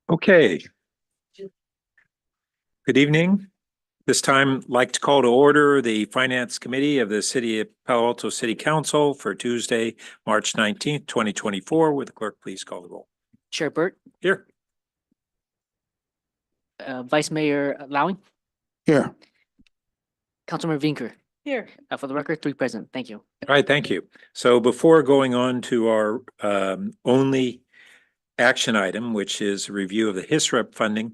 Okay. Good evening. This time, I'd like to call to order the Finance Committee of the City of Palo Alto City Council for Tuesday, March 19th, 2024. Would the clerk please call the roll? Chair Burt, Here. Vice Mayor Lowing, Here. Councilmember Vinker. Here. For the record, 3 present. Thank you. All right, thank you. So before going on to our only action item, which is a review of the HISREP funding,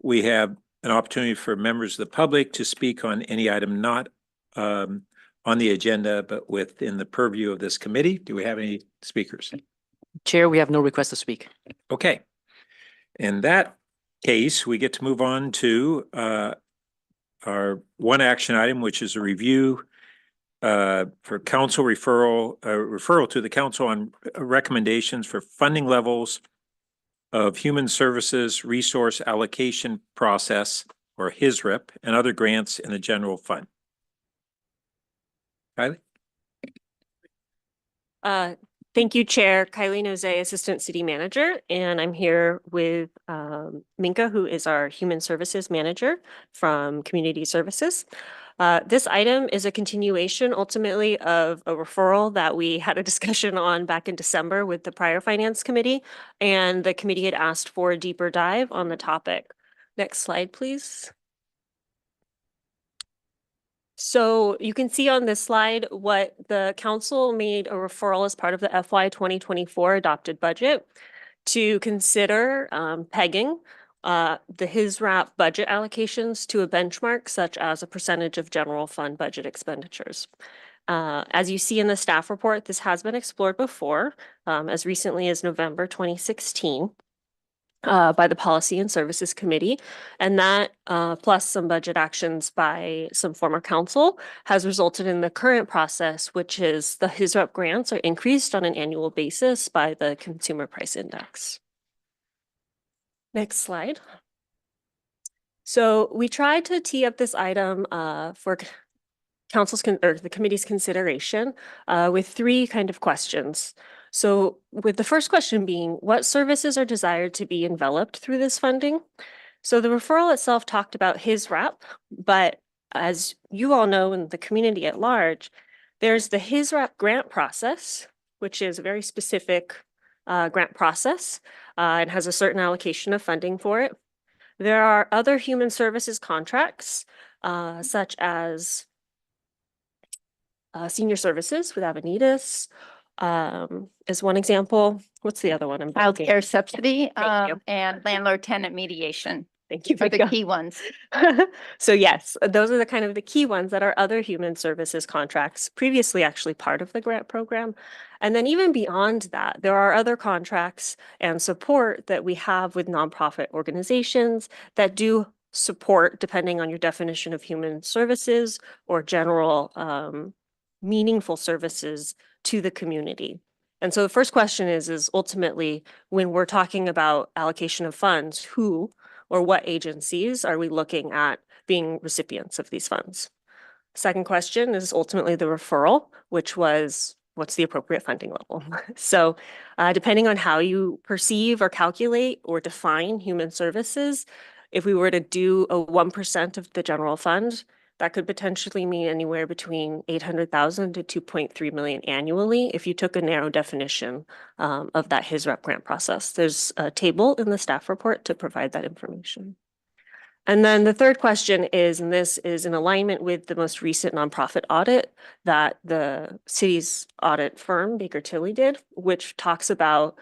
we have an opportunity for members of the public to speak on any item not on the agenda, but within the purview of this committee. Do we have any speakers? Chair, we have no request to speak. Okay. In that case, we get to move on to our one action item, which is a review for council referral to the council on recommendations for funding levels of human services resource allocation process, or HISREP, and other grants in the general fund. Kylie? Thank you, Chair. Kylie Noze, Assistant City Manager, and I'm here with Minka, who is our Human Services Manager from Community Services. This item is a continuation ultimately of a referral that we had a discussion on back in December with the prior Finance Committee, and the committee had asked for a deeper dive on the topic. Next slide, please. So you can see on this slide what the council made a referral as part of the FY 2024 adopted budget to consider pegging the HISRAP budget allocations to a benchmark such as a percentage of general fund budget expenditures. As you see in the staff report, this has been explored before, as recently as November 2016. By the Policy and Services Committee, and that plus some budget actions by some former council has resulted in the current process, which is the HISREP grants are increased on an annual basis by the Consumer Price Index. Next slide. So we tried to tee up this item for council's or the committee's consideration with 3 kind of questions. So with the first question being, what services are desired to be enveloped through this funding? So the referral itself talked about HISRAP, but as you all know in the community at large, there's the HISRAP grant process, which is a very specific grant process and has a certain allocation of funding for it. There are other human services contracts, such as senior services with Avenidas, is one example. What's the other one? Child care subsidy you. and landlord tenant mediation Thank you are the Vika. key ones. So yes, those are the kind of the key ones that are other human services contracts, previously actually part of the grant program. And then even beyond that, there are other contracts and support that we have with nonprofit organizations that do support, depending on your definition of human services or general meaningful services to the community. And so the first question is ultimately, when we're talking about allocation of funds, who or what agencies are we looking at being recipients of these funds? Second question is ultimately the referral, which was, what's the appropriate funding level? So depending on how you perceive or calculate or define human services, if we were to do a 1% of the general fund, that could potentially mean anywhere between 800,000 to 2.3 million annually if you took a narrow definition of that HISREP grant process. There's a table in the staff report to provide that information. And then the third question is, and this is in alignment with the most recent nonprofit audit that the city's audit firm, Baker Tilly, did, which talks about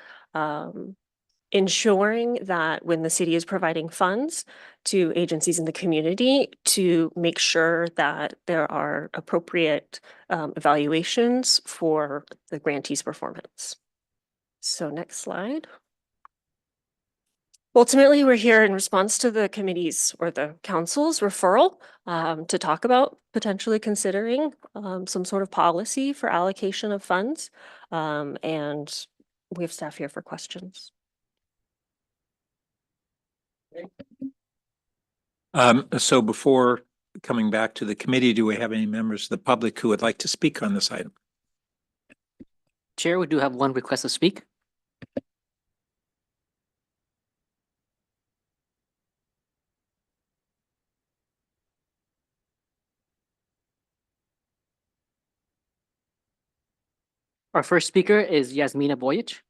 ensuring that when the city is providing funds to agencies in the community, to make sure that there are appropriate evaluations for the grantee's performance. So next slide. Ultimately, we're here in response to the committee's or the council's referral to talk about potentially considering some sort of policy for allocation of funds. And we have staff here for questions. So before coming back to the committee, do we have any members of the public who would like to speak on this item? Chair, we do have one request to speak. Our first speaker is Yasmina Boyic.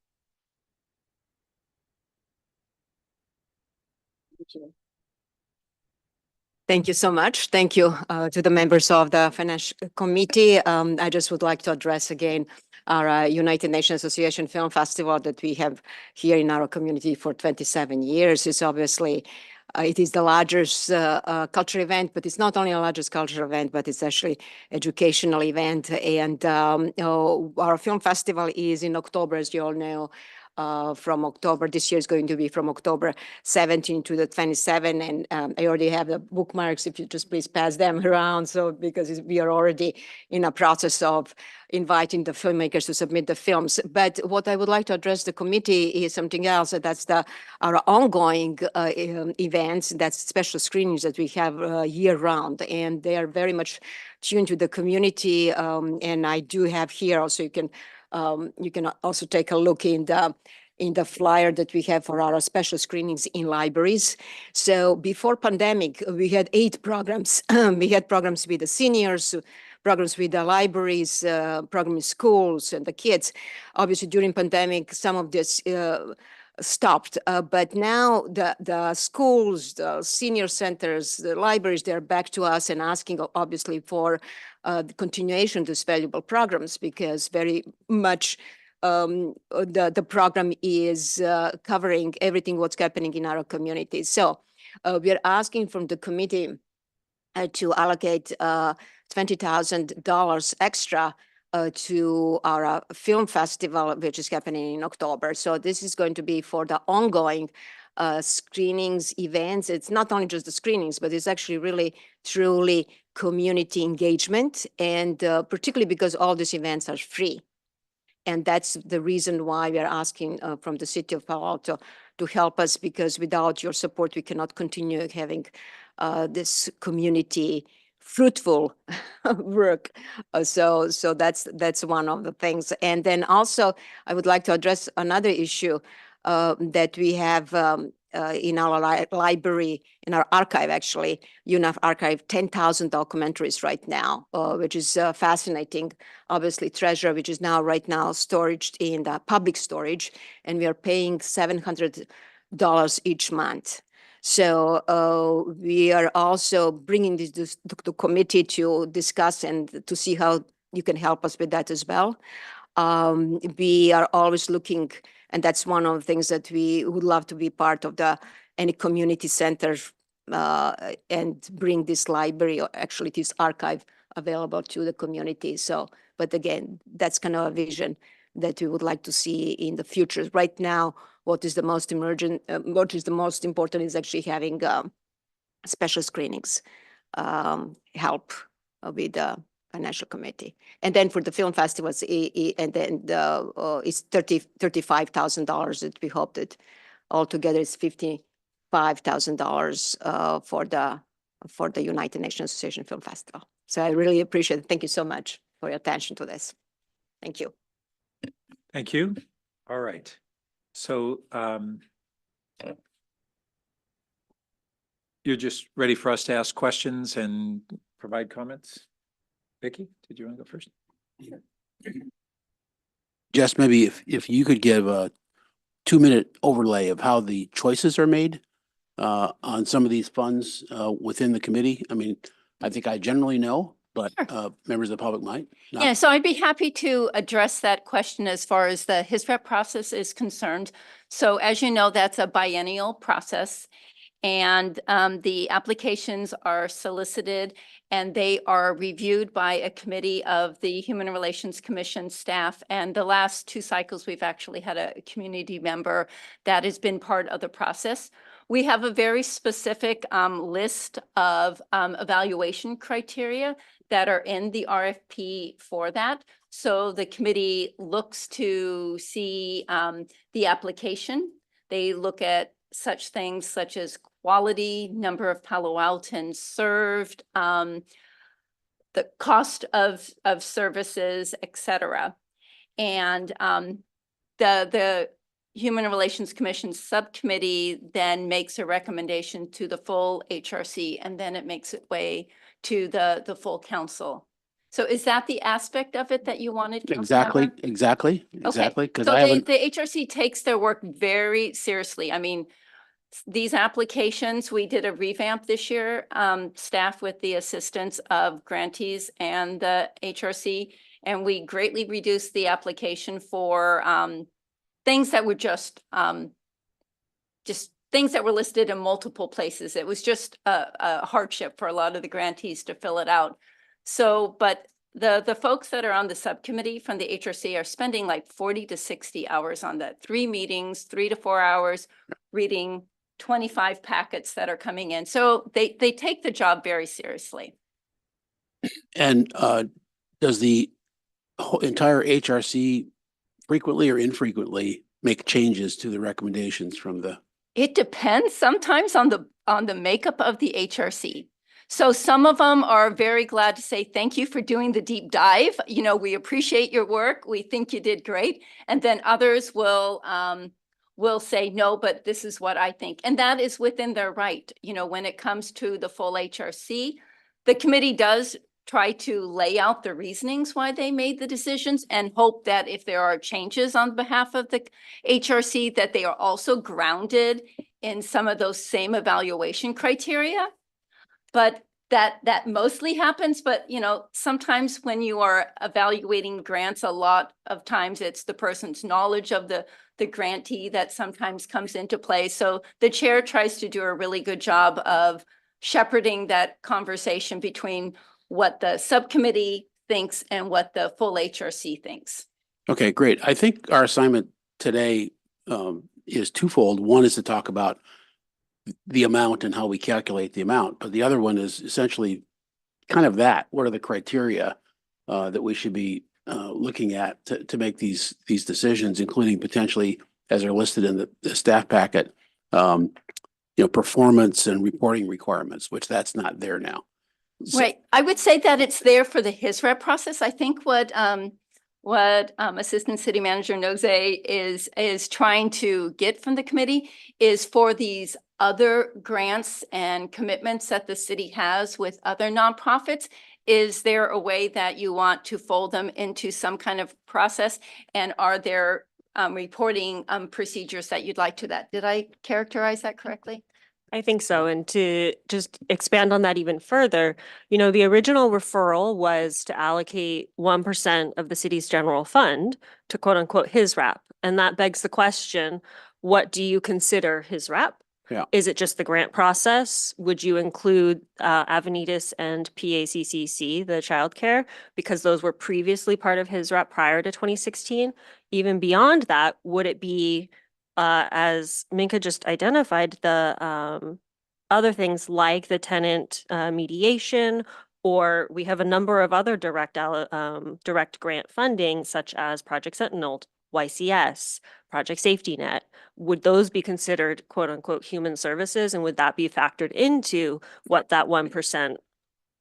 Thank you so much. Thank you to the members of the Financial Committee. I just would like to address again our United Nations Association Film Festival that we have here in our community for 27 years. It's obviously, it is the largest cultural event, but it's not only the largest cultural event, but it's actually educational event. And our film festival is in October, as you all know. From October, this year is going to be from October 17 to the 27, and I already have the bookmarks. If you just please pass them around, so because we are already in a process of inviting the filmmakers to submit the films. But what I would like to address the committee is something else. That's our ongoing events. That's special screenings that we have year round, and they are very much tuned to the community. And I do have here also you can also take a look in the flyer that we have for our special screenings in libraries. So before pandemic, we had 8 programs. We had programs with the seniors, programs with the libraries, programs in schools and the kids. Obviously, during pandemic, some of this stopped, but now the schools, the senior centers, the libraries, they're back to us and asking obviously for the continuation of these valuable programs, because very much the program is covering everything what's happening in our community. So we are asking from the committee to allocate $20,000 extra to our film festival, which is happening in October. So this is going to be for the ongoing screenings, events. It's not only just the screenings, but it's actually really, truly community engagement, and particularly because all these events are free. And that's the reason why we are asking from the city of Palo Alto to help us, because without your support, we cannot continue having this community fruitful work. So that's one of the things. And then also, I would like to address another issue that we have in our library, in our archive, actually. UNAF archive 10,000 documentaries right now, which is fascinating. Obviously, Treasure, which is now right now storage in the public storage, and we are paying $700 each month. So we are also bringing this to the committee to discuss and to see how you can help us with that as well. We are always looking, and that's one of the things that we would love to be part of any community center and bring this library, or actually this archive, available to the community. So, but again, that's kind of a vision that we would like to see in the future. Right now, what is the most emergent, what is the most important is actually having special screenings help with the financial committee. And then for the film festivals, and then it's $35,000 that we hope that altogether it's $55,000 for the United Nations Association Film Festival. So I really appreciate it. Thank you so much for your attention to this. Thank you. Thank you. All right. So you're just ready for us to ask questions and provide comments? Vicky, did you want to go first? Just maybe if you could give a 2-minute overlay of how the choices are made on some of these funds within the committee. I mean, I think I generally know, but members of the public might not. Yeah, so I'd be happy to address that question as far as the HISREP process is concerned. So as you know, that's a biennial process, and the applications are solicited and they are reviewed by a committee of the Human Relations Commission staff. And the last 2 cycles, we've actually had a community member that has been part of the process. We have a very specific list of evaluation criteria that are in the RFP for that. So the committee looks to see the application. They look at such things such as quality, number of Palo Altans served, the cost of services, et cetera. And the Human Relations Commission subcommittee then makes a recommendation to the full HRC, and then it makes its way to the full council. So is that the aspect of it that you wanted? Councilmember? Exactly. Okay, Because so I haven't, the HRC takes their work very seriously. I mean, these applications, we did a revamp this year, staff with the assistance of grantees and the HRC. And we greatly reduced the application for things that were just things that were listed in multiple places. It was just a hardship for a lot of the grantees to fill it out. So, but the folks that are on the subcommittee from the HRC are spending like 40 to 60 hours on that. 3 meetings, 3 to 4 hours, reading 25 packets that are coming in. So they take the job very seriously. and does the whole entire HRC frequently or infrequently make changes to the recommendations from the? It depends sometimes on the makeup of the HRC. So some of them are very glad to say, thank you for doing the deep dive. You know, we appreciate your work. We think you did great. And then others will say, no, but this is what I think. And that is within their right. You know, when it comes to the full HRC, the committee does try to lay out the reasonings why they made the decisions and hope that if there are changes on behalf of the HRC, that they are also grounded in some of those same evaluation criteria. But that mostly happens, but you know, sometimes when you are evaluating grants, a lot of times it's the person's knowledge of the grantee that sometimes comes into play. So the chair tries to do a really good job of shepherding that conversation between what the subcommittee thinks and what the full HRC thinks. Okay, great. I think our assignment today is twofold. One is to talk about the amount and how we calculate the amount, but the other one is essentially kind of that. What are the criteria that we should be looking at to make these decisions, including potentially, as are listed in the staff packet, performance and reporting requirements, which that's not there now. So, Right. I would say that it's there for the HISREP process. I think what Assistant City Manager Noze is trying to get from the committee is for these other grants and commitments that the city has with other nonprofits. Is there a way that you want to fold them into some kind of process? And are there reporting procedures that you'd like to that? Did I characterize that correctly? I think so. And to just expand on that even further, the original referral was to allocate 1% of the city's general fund to quote unquote his RAP. And that begs the question, what do you consider his RAP? Yeah. Is it just the grant process? Would you include Avenidas and PACCC, the childcare, because those were previously part of his RAP prior to 2016? Even beyond that, would it be as Minka just identified, the other things like the tenant mediation, or we have a number of other direct grant funding, such as Project Sentinel, YCS, Project Safety Net. Would those be considered quote unquote human services, and would that be factored into what that 1%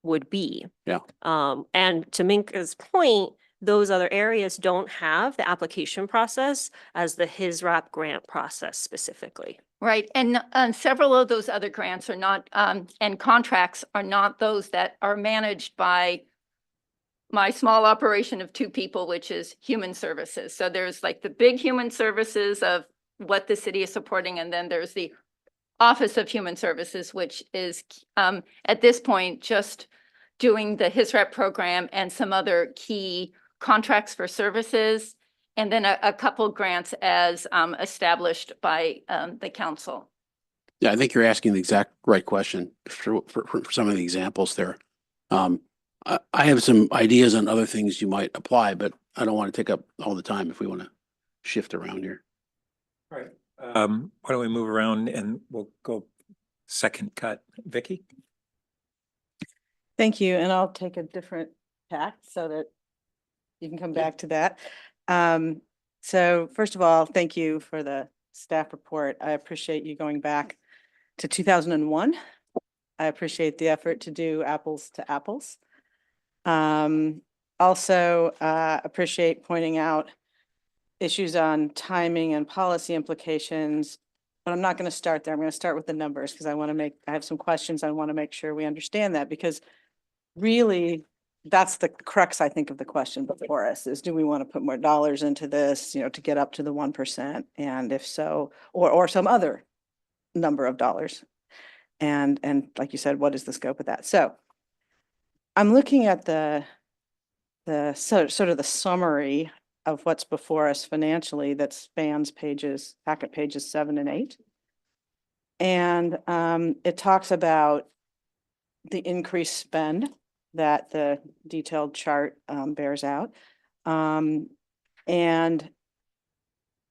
would be? Yeah. And to Minka's point, those other areas don't have the application process as the HISRAP grant process specifically. Right. And several of those other grants are not, and contracts are not those that are managed by my small operation of 2 people, which is human services. So there's like the big human services of what the city is supporting. And then there's the Office of Human Services, which is at this point just doing the HISRAP program and some other key contracts for services, and then a couple grants as established by the council. Yeah, I think you're asking the exact right question for some of the examples there. I have some ideas on other things you might apply, but I don't want to take up all the time if we want to shift around here. All right. Why don't we move around and we'll go second cut. Vicky? Thank you, and I'll take a different tack so that you can come back to that. So first of all, thank you for the staff report. I appreciate you going back to 2001. I appreciate the effort to do apples to apples. Also, appreciate pointing out issues on timing and policy implications, but I'm not going to start there. I'm going to start with the numbers because I have some questions. I want to make sure we understand that, because really that's the crux, I think, of the question before us is, do we want to put more dollars into this, to get up to the 1%? And if so, or some other number of dollars. And like you said, what is the scope of that? So I'm looking at the sort of the summary of what's before us financially that spans packet pages 7 and 8. And it talks about the increased spend that the detailed chart bears out. And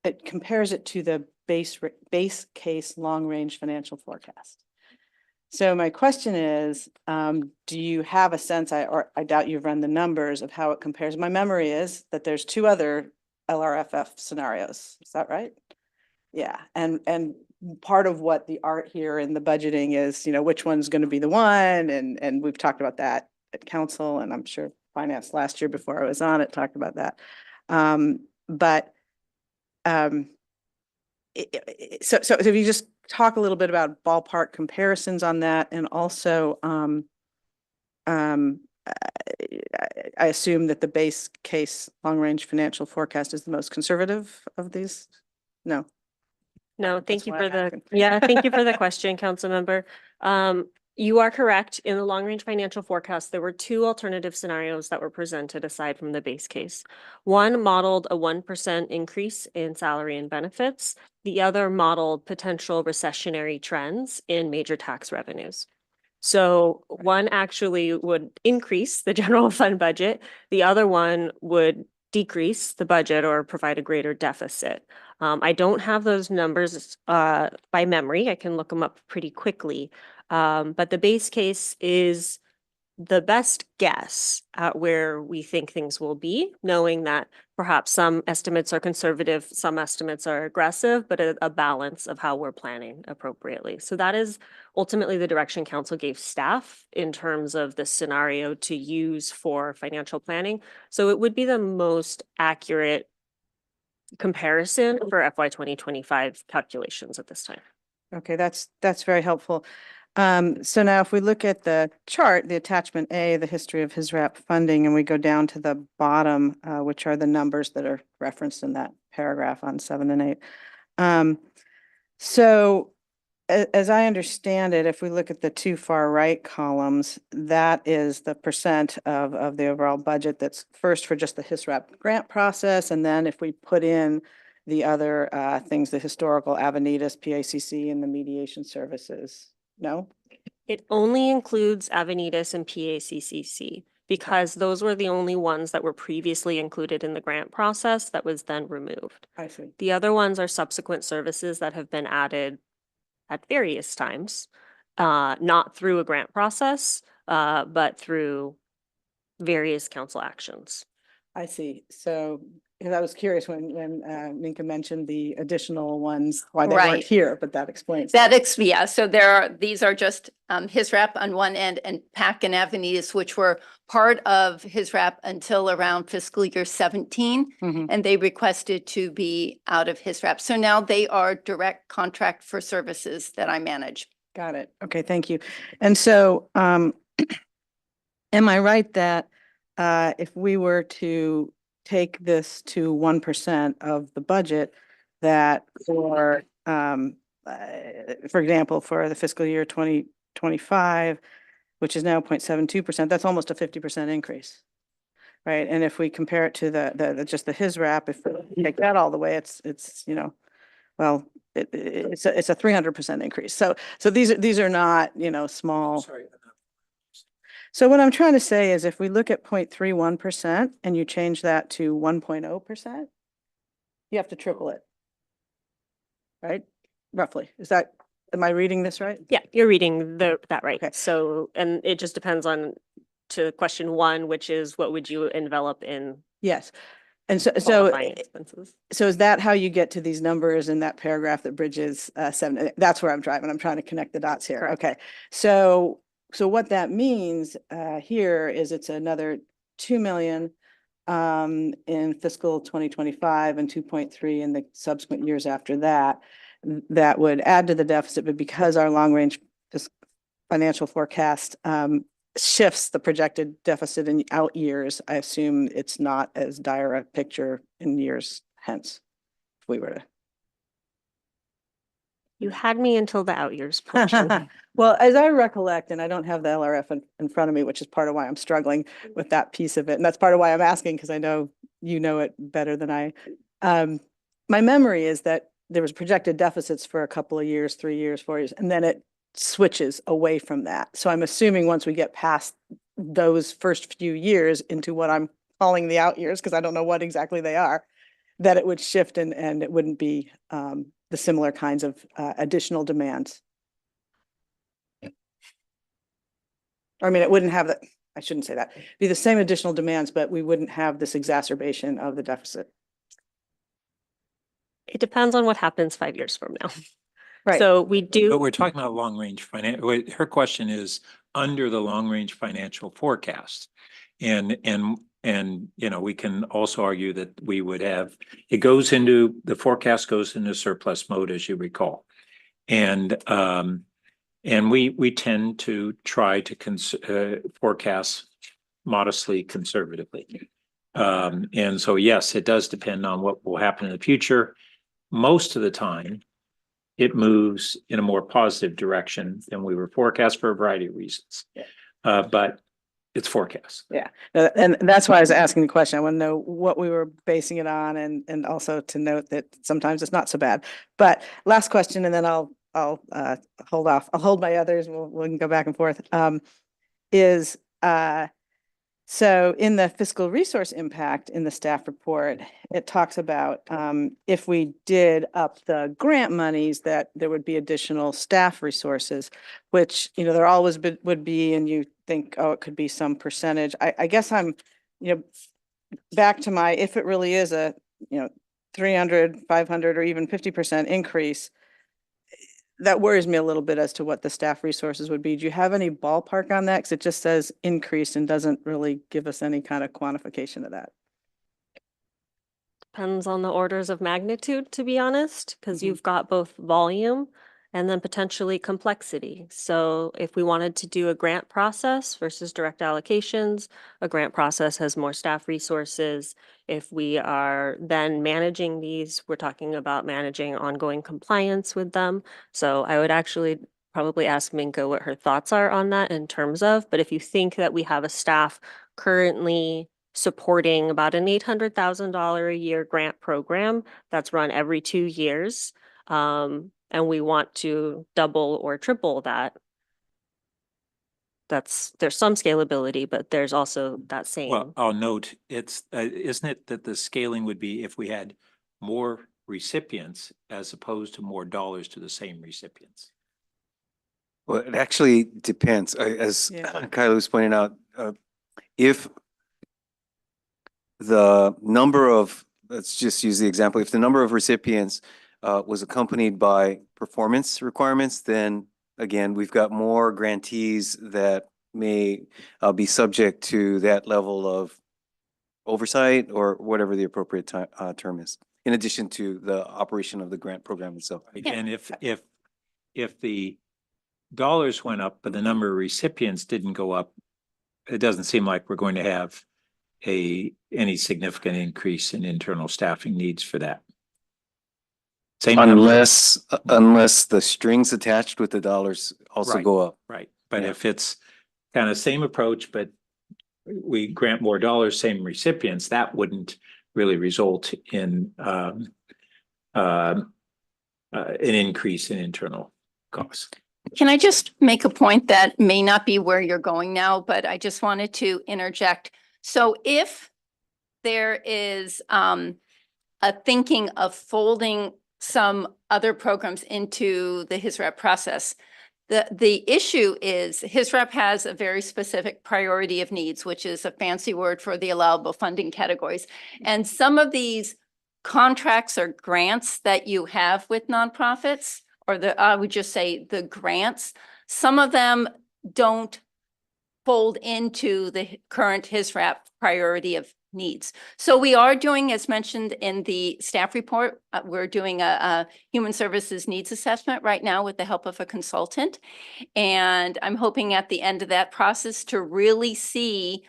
it compares it to the base case long-range financial forecast. So my question is, do you have a sense, I doubt you've run the numbers of how it compares? My memory is that there's 2 other LRFF scenarios. Is that right? Yeah, and part of what the art here in the budgeting is, which one's going to be the one, and we've talked about that at council, and I'm sure finance last year before I was on it talked about that. So if you just talk a little bit about ballpark comparisons on that, and also I assume that the base case long-range financial forecast is the most conservative of these? No. No, That's thank you why for I'm the, asking. yeah, thank you for the question, council member. You are correct. In the long-range financial forecast, there were 2 alternative scenarios that were presented aside from the base case. One modeled a 1% increase in salary and benefits. The other modeled potential recessionary trends in major tax revenues. So one actually would increase the general fund budget. The other one would decrease the budget or provide a greater deficit. I don't have those numbers by memory. I can look them up pretty quickly. But the base case is the best guess at where we think things will be, knowing that perhaps some estimates are conservative, some estimates are aggressive, but a balance of how we're planning appropriately. So that is ultimately the direction council gave staff in terms of the scenario to use for financial planning. So it would be the most accurate comparison for FY 2025 calculations at this time. Okay, that's very helpful. So now if we look at the chart, the attachment A, the history of HISRAP funding, and we go down to the bottom, which are the numbers that are referenced in that paragraph on 7 and 8. So as I understand it, if we look at the 2 far right columns, that is the percent of the overall budget that's first for just the HISRAP grant process. And then if we put in the other things, the historical Avenidas, PACC, and the mediation services. No? It only includes Avenidas and PACCC because those were the only ones that were previously included in the grant process that was then removed. I see. The other ones are subsequent services that have been added at various times, not through a grant process, but through various council actions. I see. So, because I was curious when Minka mentioned the additional ones, why they weren't Right. here, but that explains. Yeah, so these are just HISRAP on one end and PAC and Avenidas, which were part of HISRAP until around fiscal year 17. Mhm. And they requested to be out of HISRAP. So now they are direct contract for services that I manage. Got it. Okay, thank you. And so, am I right that if we were to take this to 1% of the budget, that for example, for the fiscal year 2025, which is now 0.72%, that's almost a 50% increase, right? And if we compare it to the just the HISRAP, if we take that all the way, it's well, it's a 300% increase. So these are not, small. Sorry. So what I'm trying to say is if we look at 0.31% and you change that to 1.0%, you have to triple it. Right? Roughly. Am I reading this right? Yeah, you're reading that right. Okay. So, and it just depends on to question 1, which is what would you envelop in Yes. And so qualifying expenses? So is that how you get to these numbers in that paragraph that bridges 7? That's where I'm driving. I'm trying to connect the dots here. Correct. Okay. So what that means here is it's another 2 million in fiscal 2025 and 2.3 in the subsequent years after that. That would add to the deficit, but because our long range financial forecast shifts the projected deficit in out years, I assume it's not as dire a picture in years hence. If we were to. You had me until the out years portion. Well, as I recollect, and I don't have the LRF in front of me, which is part of why I'm struggling with that piece of it. And that's part of why I'm asking, because I know you know it better than I. My memory is that there was projected deficits for a couple of years, 3 years, 4 years, and then it switches away from that. So I'm assuming once we get past those first few years into what I'm calling the out years, because I don't know what exactly they are, that it would shift and it wouldn't be the similar kinds of additional demands. I mean, it wouldn't have that, I shouldn't say that, be the same additional demands, but we wouldn't have this exacerbation of the deficit. It depends on what happens 5 years from now. Right. So we But do, we're talking about long-range her question is under the long-range financial forecast. And, you know, we can also argue that we would have, the forecast goes into surplus mode, as you recall. And we tend to try to forecast modestly conservatively. And so, yes, it does depend on what will happen in the future. Most of the time, it moves in a more positive direction than we were forecast for a variety of reasons. But it's forecast. Yeah, and that's why I was asking the question. I want to know what we were basing it on and also to note that sometimes it's not so bad. But last question, and then I'll hold off. I'll hold my others. We can go back and forth. So in the fiscal resource impact in the staff report, it talks about if we did up the grant monies, that there would be additional staff resources, which, you know, there always would be, and you think, oh, it could be some percentage. I guess I'm, you know, back to my, if it really is a, you know, 300, 500, or even 50% increase, that worries me a little bit as to what the staff resources would be. Do you have any ballpark on that? Because it just says increase and doesn't really give us any kind of quantification of that. depends on the orders of magnitude, to be honest, because Mhm. you've got both volume and then potentially complexity. So if we wanted to do a grant process versus direct allocations, a grant process has more staff resources. If we are then managing these, we're talking about managing ongoing compliance with them. So I would actually probably ask Minka what her thoughts are on that in terms of, but if you think that we have a staff currently supporting about an $800,000 a year grant program that's run every 2 years, and we want to double or triple that, there's some scalability, but there's also that same. Well, I'll note, isn't it that the scaling would be if we had more recipients as opposed to more dollars to the same recipients? Well, it actually depends. As Yeah. Kyla was pointing out, if the number of, let's just use the example, if the number of recipients was accompanied by performance requirements, then again, we've got more grantees that may be subject to that level of oversight or whatever the appropriate term is, in addition to the operation of the grant program itself. Yeah. And if the dollars went up, but the number of recipients didn't go up, it doesn't seem like we're going to have any significant increase in internal staffing needs for that. Same number. Unless the strings attached with the dollars also Right. go up. Right, but Yeah. if it's kind of same approach, but we grant more dollars, same recipients, that wouldn't really result in an increase in internal costs. Can I just make a point that may not be where you're going now, but I just wanted to interject. So if there is a thinking of folding some other programs into the HISRAP process, the issue is HISRAP has a very specific priority of needs, which is a fancy word for the allowable funding categories. And some of these contracts or grants that you have with nonprofits, or I would just say the grants, some of them don't fold into the current HISRAP priority of needs. So we are doing, as mentioned in the staff report, we're doing a human services needs assessment right now with the help of a consultant. And I'm hoping at the end of that process to really see,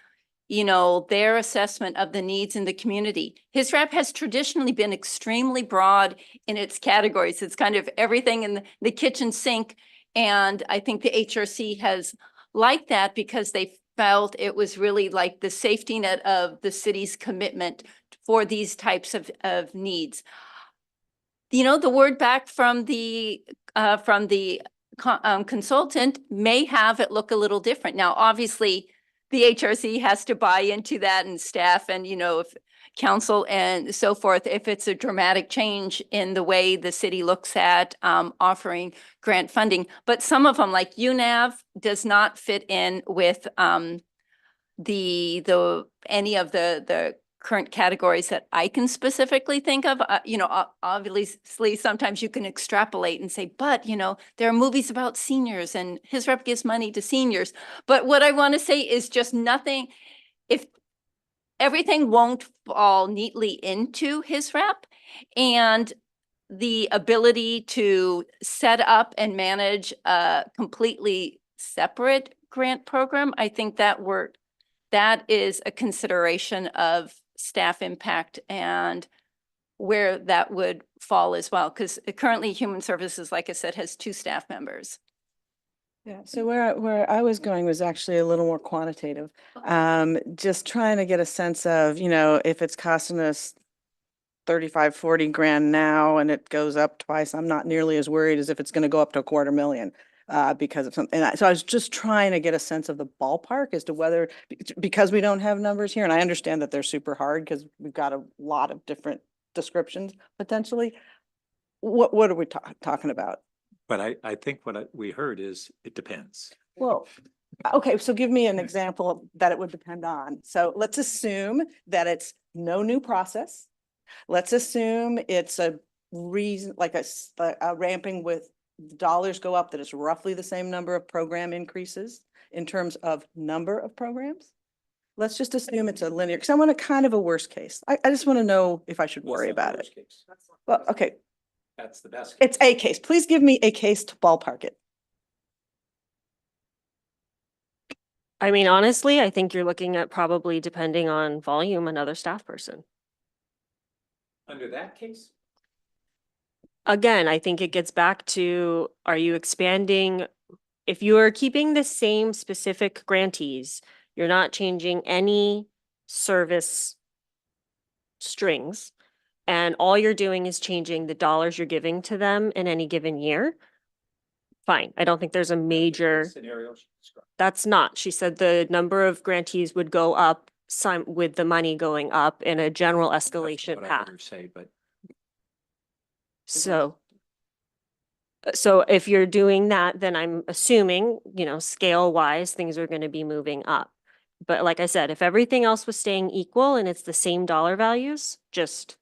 you know, their assessment of the needs in the community. HISRAP has traditionally been extremely broad in its categories. It's kind of everything in the kitchen sink. And I think the HRC has liked that because they felt it was really like the safety net of the city's commitment for these types of needs. You know, the word back from the consultant may have it look a little different. Now, obviously, the HRC has to buy into that, and staff and, you know, if council and so forth, if it's a dramatic change in the way the city looks at offering grant funding. But some of them, like UNAV, does not fit in with any of the current categories that I can specifically think of. You know, obviously, sometimes you can extrapolate and say, but, you know, there are movies about seniors and HISRAP gives money to seniors. But what I want to say is just nothing, if everything won't fall neatly into HISRAP, and the ability to set up and manage a completely separate grant program, I think that is a consideration of staff impact and where that would fall as well. Because currently Human Services, like I said, has 2 staff members. Yeah, so where I was going was actually a little more quantitative. Just trying to get a sense of, you know, if it's costing us 35, 40 grand now and it goes up twice, I'm not nearly as worried as if it's going to go up to $250,000 because of something. So I was just trying to get a sense of the ballpark as to whether, because we don't have numbers here, and I understand that they're super hard because we've got a lot of different descriptions potentially. What are we talking about? But I think what we heard is it depends. Well, okay, so give me an example that it would depend on. So let's assume that it's no new process. Let's assume it's a reason, like a ramping with dollars go up, that it's roughly the same number of program increases in terms of number of programs. Let's just assume it's a linear, because I want a kind of a worst case. I just want to know if I should worry about it. Well, okay, That's the best. it's a case. Please give me a case to ballpark it. I mean, honestly, I think you're looking at probably, depending on volume, another staff person. Under that case? Again, I think it gets back to, are you expanding? If you are keeping the same specific grantees, you're not changing any service strings, and all you're doing is changing the dollars you're giving to them in any given year. Fine, I don't think there's a major, Scenario. she described. that's not, she said the number of grantees would go up with the money going up in a general That's escalation what I path. heard her say, but So if you're doing that, then I'm assuming, you know, scale wise, things are going to be moving up. But like I said, if everything else was staying equal and it's the same dollar values, just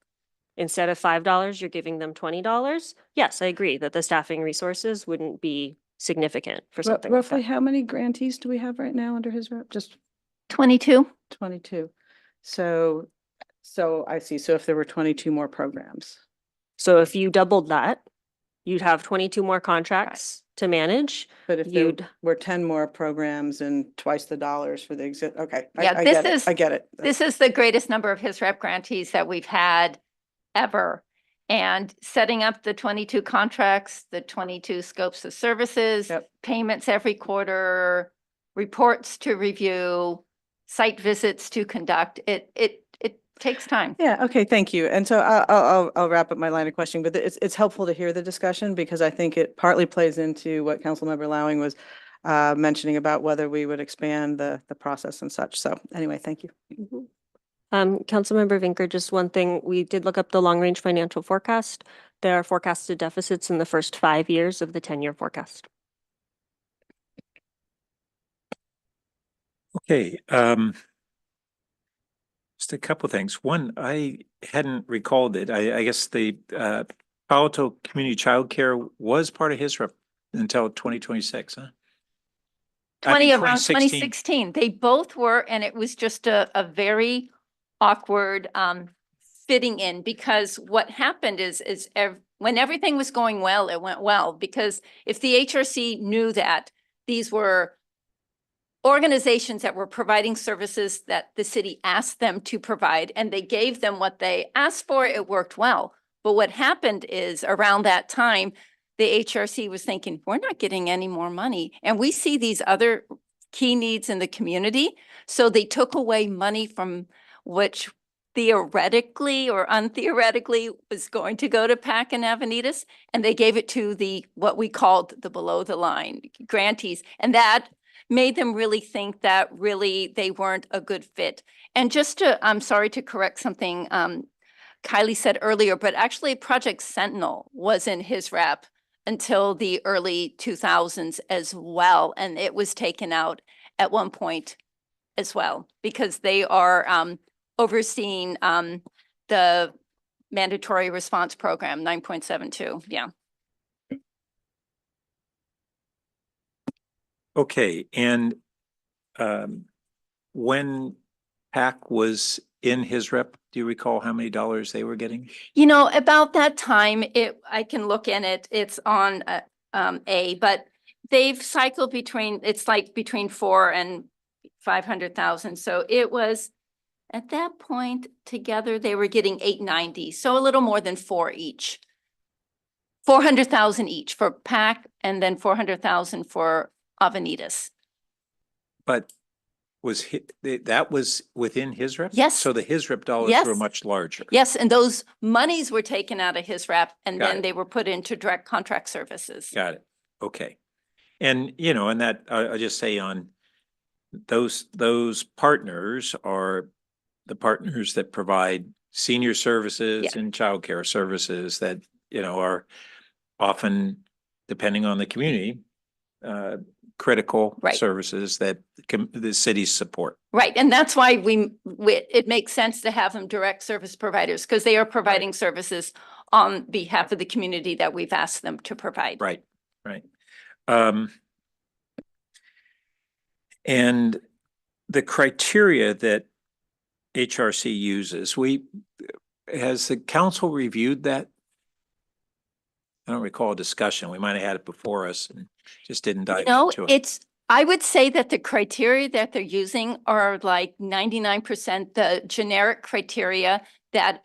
instead of $5, you're giving them $20. Yes, I agree that the staffing resources wouldn't be significant for something like Roughly that. how many grantees do we have right now under his rep? Just 22? 22. So I see. So if there were 22 more programs. So if you doubled that, you'd have 22 more contracts to manage. But if there You'd, were 10 more programs and twice the dollars for the exit, okay. Yeah, I this get it. is- I get it. This is the greatest number of HISRAP grantees that we've had ever. And setting up the 22 contracts, the 22 scopes of services, Yep. payments every quarter, reports to review, site visits to conduct, it takes time. Yeah, okay, thank you. And so I'll wrap up my line of questioning, but it's helpful to hear the discussion because I think it partly plays into what Councilmember Lowing was mentioning about whether we would expand the process and such. So anyway, thank you. Councilmember Vinker, just one thing, we did look up the long-range financial forecast. There are forecasted deficits in the first 5 years of the 10-year forecast. okay. Just a couple things. One, I hadn't recalled it. I guess the Palo Alto Community Childcare was part of his rep until 2026, huh? I mean, Around 2016. 2016, they both were, and it was just a very awkward fitting in, because what happened is when everything was going well, it went well, because if the HRC knew that these were organizations that were providing services that the city asked them to provide, and they gave them what they asked for, it worked well. But what happened is around that time, the HRC was thinking, we're not getting any more money. And we see these other key needs in the community. So they took away money from which theoretically or untheoretically was going to go to PAC and Avenidas, and they gave it to what we called the below the line grantees. And that made them really think that really they weren't a good fit. And just I'm sorry to correct something Kylie said earlier, but actually Project Sentinel was in his rep until the early 2000s as well. And it was taken out at one point as well, because they are overseeing the mandatory response program 9.72. Yeah. Okay, and when PAC was in his rep, do you recall how many dollars they were getting? You know, about that time, I can look in it, it's on but they've cycled between, it's like between 4 and 500,000. So it was, at that point together, they were getting 890. So a little more than 4 each. 400,000 each for PAC, and then 400,000 for Avenidas. But that was within his rep? Yes. So the his rep dollars were Yes. much larger? Yes, and those monies were taken out of his rep, and Got then it. they were put into direct contract services. Got it. Okay. And, you know, and that, I'll just say on those partners are the partners that provide senior services Yeah. and childcare services that, you know, are often, depending on the community, critical Right. services that the cities support. Right, and that's why it makes sense to have them direct service providers, because they are providing services on behalf of the community that we've asked them to provide. Right, right. And the criteria that HRC uses, has the council reviewed that? I don't recall a discussion. We might have had it before us and just didn't dive No, into it. I would say that the criteria that they're using are like 99% the generic criteria that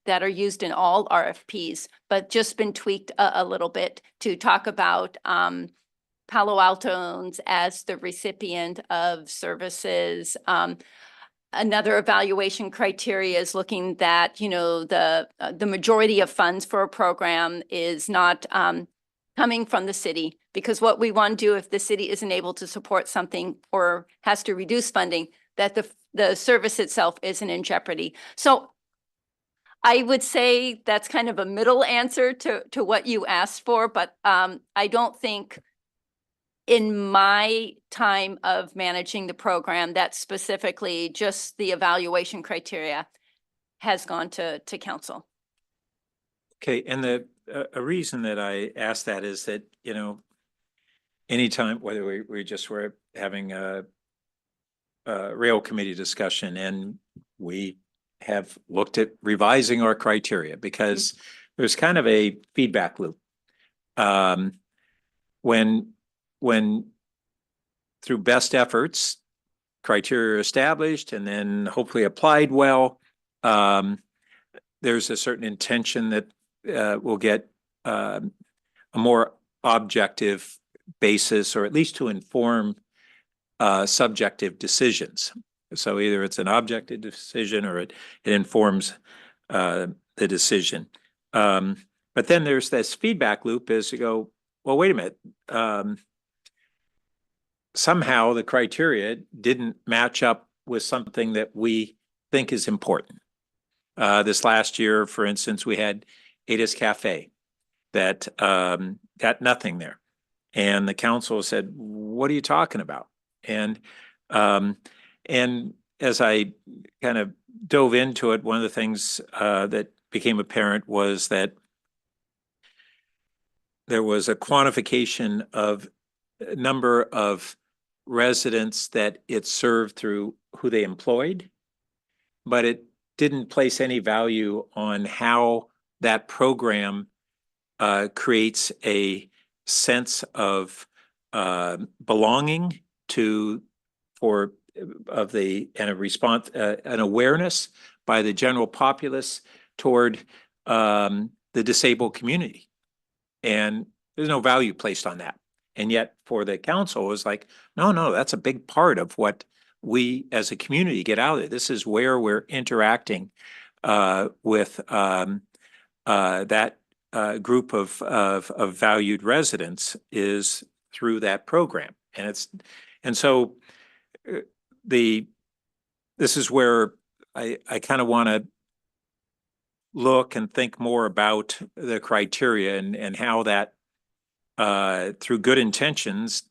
are used in all RFPs, but just been tweaked a little bit to talk about Palo Alto's as the recipient of services. Another evaluation criteria is looking that, you know, the majority of funds for a program is not coming from the city, because what we want to do if the city isn't able to support something or has to reduce funding, that the service itself isn't in jeopardy. So I would say that's kind of a middle answer to what you asked for, but I don't think in my time of managing the program that specifically just the evaluation criteria has gone to council. Okay, and a reason that I asked that is that, you know, anytime, whether we just were having a rail committee discussion, and we have looked at revising our criteria because there's kind of a feedback loop. When through best efforts, criteria are established and then hopefully applied well, there's a certain intention that we'll get a more objective basis, or at least to inform subjective decisions. So either it's an objective decision or it informs the decision. But then there's this feedback loop as you go, well, wait a minute. Somehow the criteria didn't match up with something that we think is important. This last year, for instance, we had Ada's Cafe that got nothing there. And the council said, what are you talking about? And as I kind of dove into it, one of the things that became apparent was that there was a quantification of a number of residents that it served through who they employed, but it didn't place any value on how that program creates a sense of belonging and a response, an awareness by the general populace toward the disabled community. And there's no value placed on that. And yet for the council, it was like, no, that's a big part of what we as a community get out of it. This is where we're interacting with that group of valued residents is through that program. And so this is where I kind of want to look and think more about the criteria and how that through good intentions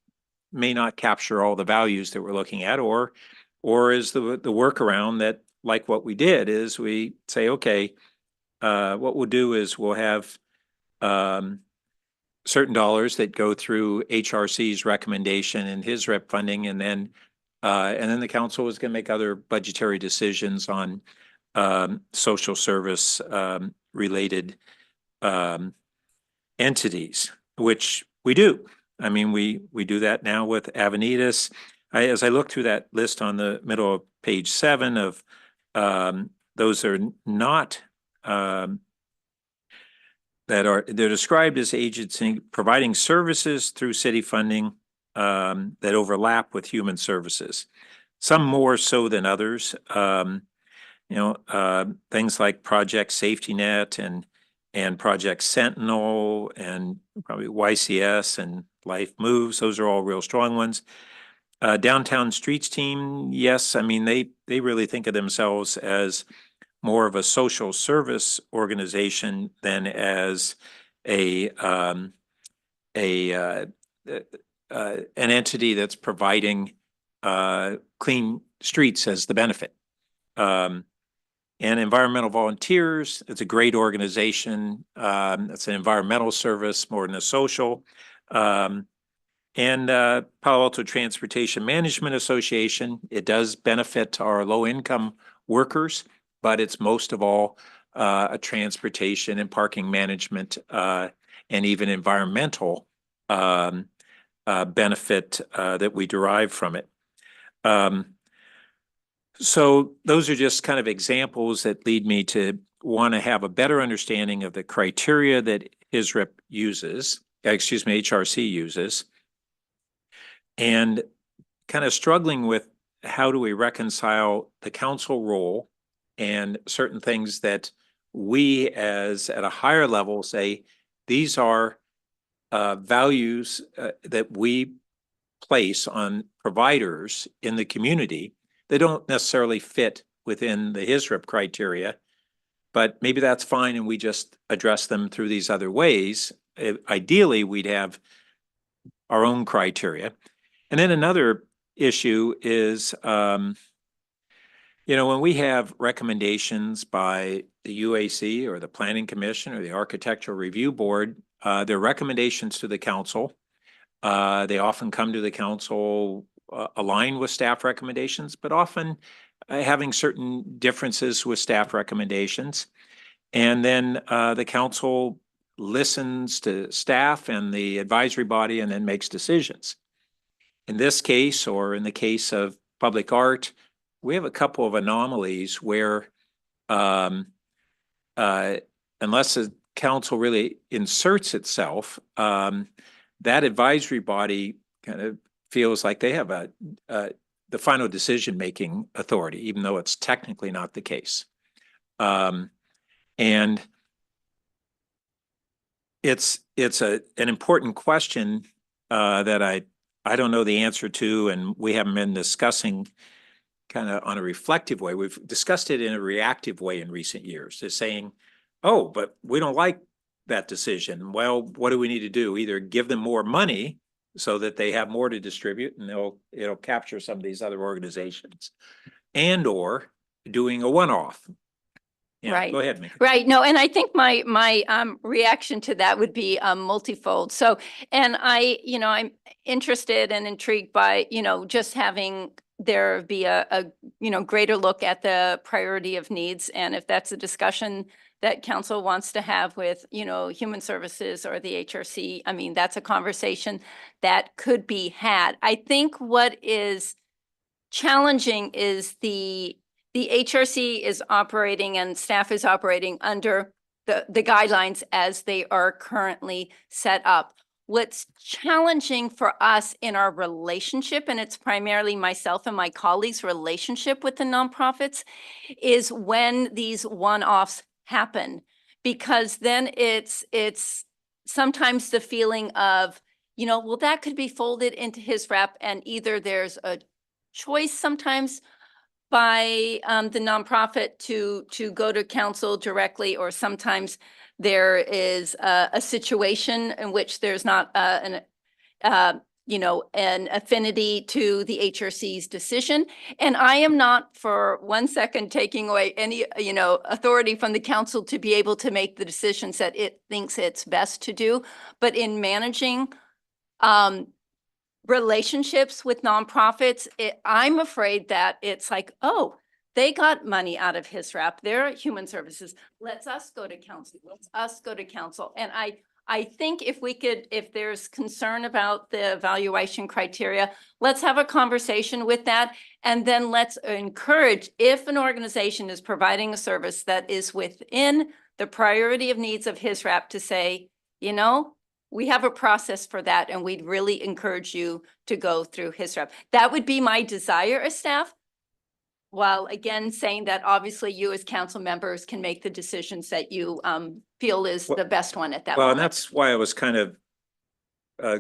may not capture all the values that we're looking at, or is the workaround that, like what we did, is we say, okay, what we'll do is we'll have certain dollars that go through HRC's recommendation and his rep funding, and then the council is going to make other budgetary decisions on social service related entities, which we do. I mean, we do that now with Avenidas. As I look through that list on the middle of page 7 of those are not they're described as agency providing services through city funding that overlap with human services. Some more so than others. Things like Project Safety Net and Project Sentinel and probably YCS and Life Moves. Those are all real strong ones. Downtown Streets Team, yes, I mean, they really think of themselves as more of a social service organization than as an entity that's providing clean streets as the benefit. And Environmental Volunteers, it's a great organization. It's an environmental service more than a social. And Palo Alto Transportation Management Association, it does benefit our low-income workers, but it's most of all a transportation and parking management and even environmental benefit that we derive from it. So those are just kind of examples that lead me to want to have a better understanding of the criteria that HRC uses, and kind of struggling with how do we reconcile the council role and certain things that we as at a higher level say, these are values that we place on providers in the community. They don't necessarily fit within the HRC criteria, but maybe that's fine and we just address them through these other ways. Ideally, we'd have our own criteria. And then another issue is, when we have recommendations by the UAC or the Planning Commission or the Architectural Review Board, they're recommendations to the council. They often come to the council aligned with staff recommendations, but often having certain differences with staff recommendations. And then the council listens to staff and the advisory body and then makes decisions. In this case, or in the case of public art, we have a couple of anomalies where unless the council really inserts itself, that advisory body kind of feels like they have the final decision-making authority, even though it's technically not the case. And it's an important question that I don't know the answer to, and we haven't been discussing kind of on a reflective way. We've discussed it in a reactive way in recent years, just saying, oh, but we don't like that decision. Well, what do we need to do? Either give them more money so that they have more to distribute and it'll capture some of these other organizations, and or doing a one-off. Yeah, Right. Go ahead, Mika. Right. No, and I think my reaction to that would be multifold. So, and I'm interested and intrigued by, just having there be a greater look at the priority of needs. And if that's a discussion that council wants to have with, Human Services or the HRC, I mean, that's a conversation that could be had. I think what is challenging is the HRC is operating and staff is operating under the guidelines as they are currently set up. What's challenging for us in our relationship, and it's primarily myself and my colleagues' relationship with the nonprofits, is when these one-offs happen. Because then it's sometimes the feeling of, well, that could be folded into his rep, and either there's a choice sometimes by the nonprofit to go to council directly, or sometimes there is a situation in which there's not an affinity to the HRC's decision. And I am not for 1 second taking away any, authority from the council to be able to make the decisions that it thinks it's best to do. But in managing relationships with nonprofits, I'm afraid that it's like, oh, they got money out of his rep. They're Human Services. Let's us go to council. Let's us go to council. And I think if there's concern about the evaluation criteria, let's have a conversation with that. And then let's encourage, if an organization is providing a service that is within the priority of needs of his rep, to say, we have a process for that, and we'd really encourage you to go through his rep. That would be my desire as staff. While again, saying that obviously you as council members can make the decisions that you feel is the best one at that Well, moment. and that's why I was kind of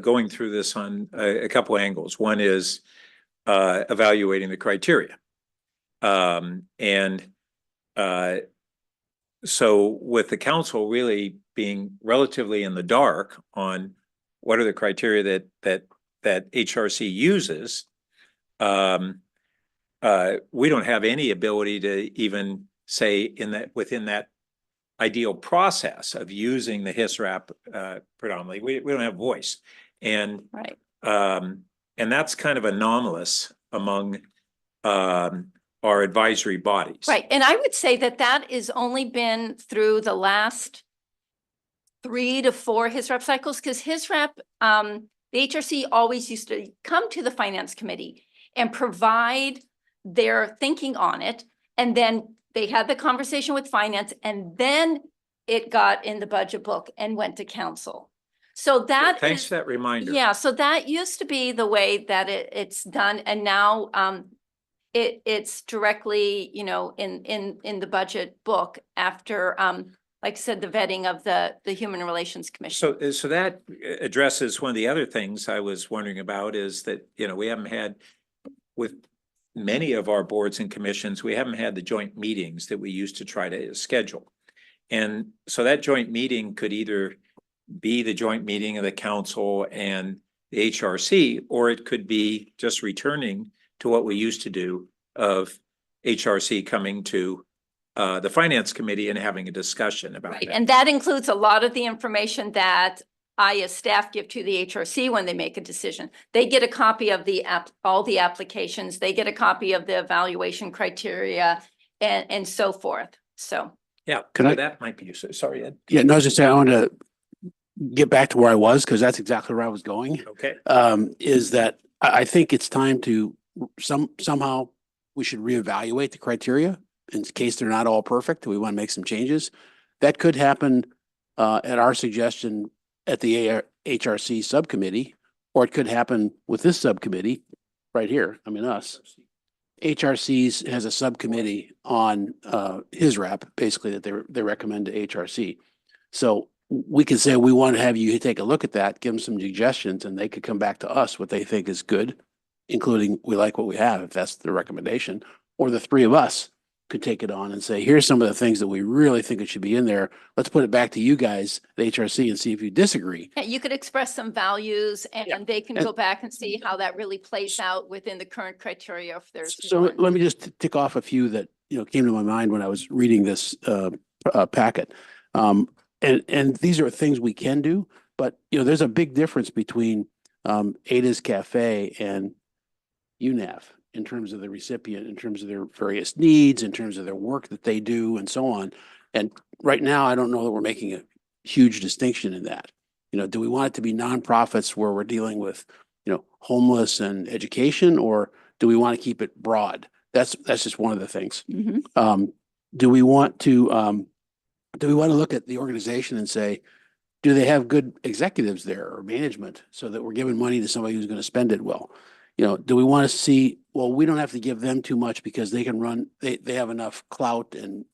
going through this on a couple angles. One is evaluating the criteria. So with the council really being relatively in the dark on what are the criteria that HRC uses, we don't have any ability to even say within that ideal process of using the HISRAP predominantly, we don't have voice. And Right. And that's kind of anomalous among our advisory bodies. Right. And I would say that is only been through the last 3 to 4 HISRAP cycles, because HISRAP, the HRC always used to come to the finance committee and provide their thinking on it. And then they had the conversation with finance, and then it got in the budget book and went to council. So that Thanks for that reminder. Yeah, so that used to be the way that it's done. And now it's directly, in the budget book after, like I said, the vetting of the Human Relations Commission. So that addresses one of the other things I was wondering about, is that, we haven't had, with many of our boards and commissions, we haven't had the joint meetings that we used to try to schedule. And so that joint meeting could either be the joint meeting of the council and the HRC, or it could be just returning to what we used to do of HRC coming to the finance committee and having a discussion about Right, that. and that includes a lot of the information that I as staff give to the HRC when they make a decision. They get a copy of all the applications, they get a copy of the evaluation criteria and so forth, so. Yeah, Can that might be useful. Sorry, Ed. Yeah, no, I was just saying, I want to get back to where I was, because that's exactly where I was going. Okay. Is that I think it's time to somehow we should reevaluate the criteria in case they're not all perfect. We want to make some changes. That could happen at our suggestion at the HRC subcommittee, or it could happen with this subcommittee right here. I mean, us. HRC's has a subcommittee on HISRAP, basically, that they recommend to HRC. So we could say, we want to have you take a look at that, give them some suggestions, and they could come back to us what they think is good, including we like what we have, if that's the recommendation, or the 3 of us could take it on and say, here's some of the things that we really think it should be in there. Let's put it back to you guys, the HRC, and see if you disagree. Yeah, you could express some values and they can go back and see how that really plays out within the current criteria if there's So one. let me just tick off a few that, came to my mind when I was reading this packet. And these are things we can do, but, there's a big difference between Ada's Cafe and UNAV. in terms of the recipient, in terms of their various needs, in terms of their work that they do and so on. And right now, I don't know that we're making a huge distinction in that. You know, do we want it to be nonprofits where we're dealing with, you know, homeless and education, or do we want to keep it broad? That's just one of the things. Mhm. Do we want to look at the organization and say, do they have good executives there or management so that we're giving money to somebody who's going to spend it well? You know, do we want to see, well, we don't have to give them too much because they can run, they have enough clout and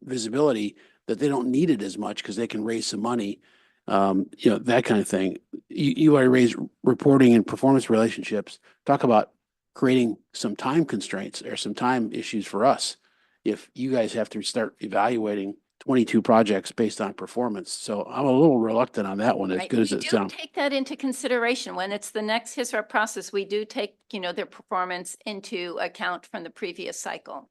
visibility that they don't need it as much because they can raise some money. You know, that kind of thing. You already raised reporting and performance relationships. Talk about creating some time constraints or some time issues for us. If you guys have to start evaluating 22 projects based on performance. So I'm a little reluctant on that one, as Right. good as We it do sounds. take that into consideration when it's the next HISRA process. We do take, you know, their performance into account from the previous cycle.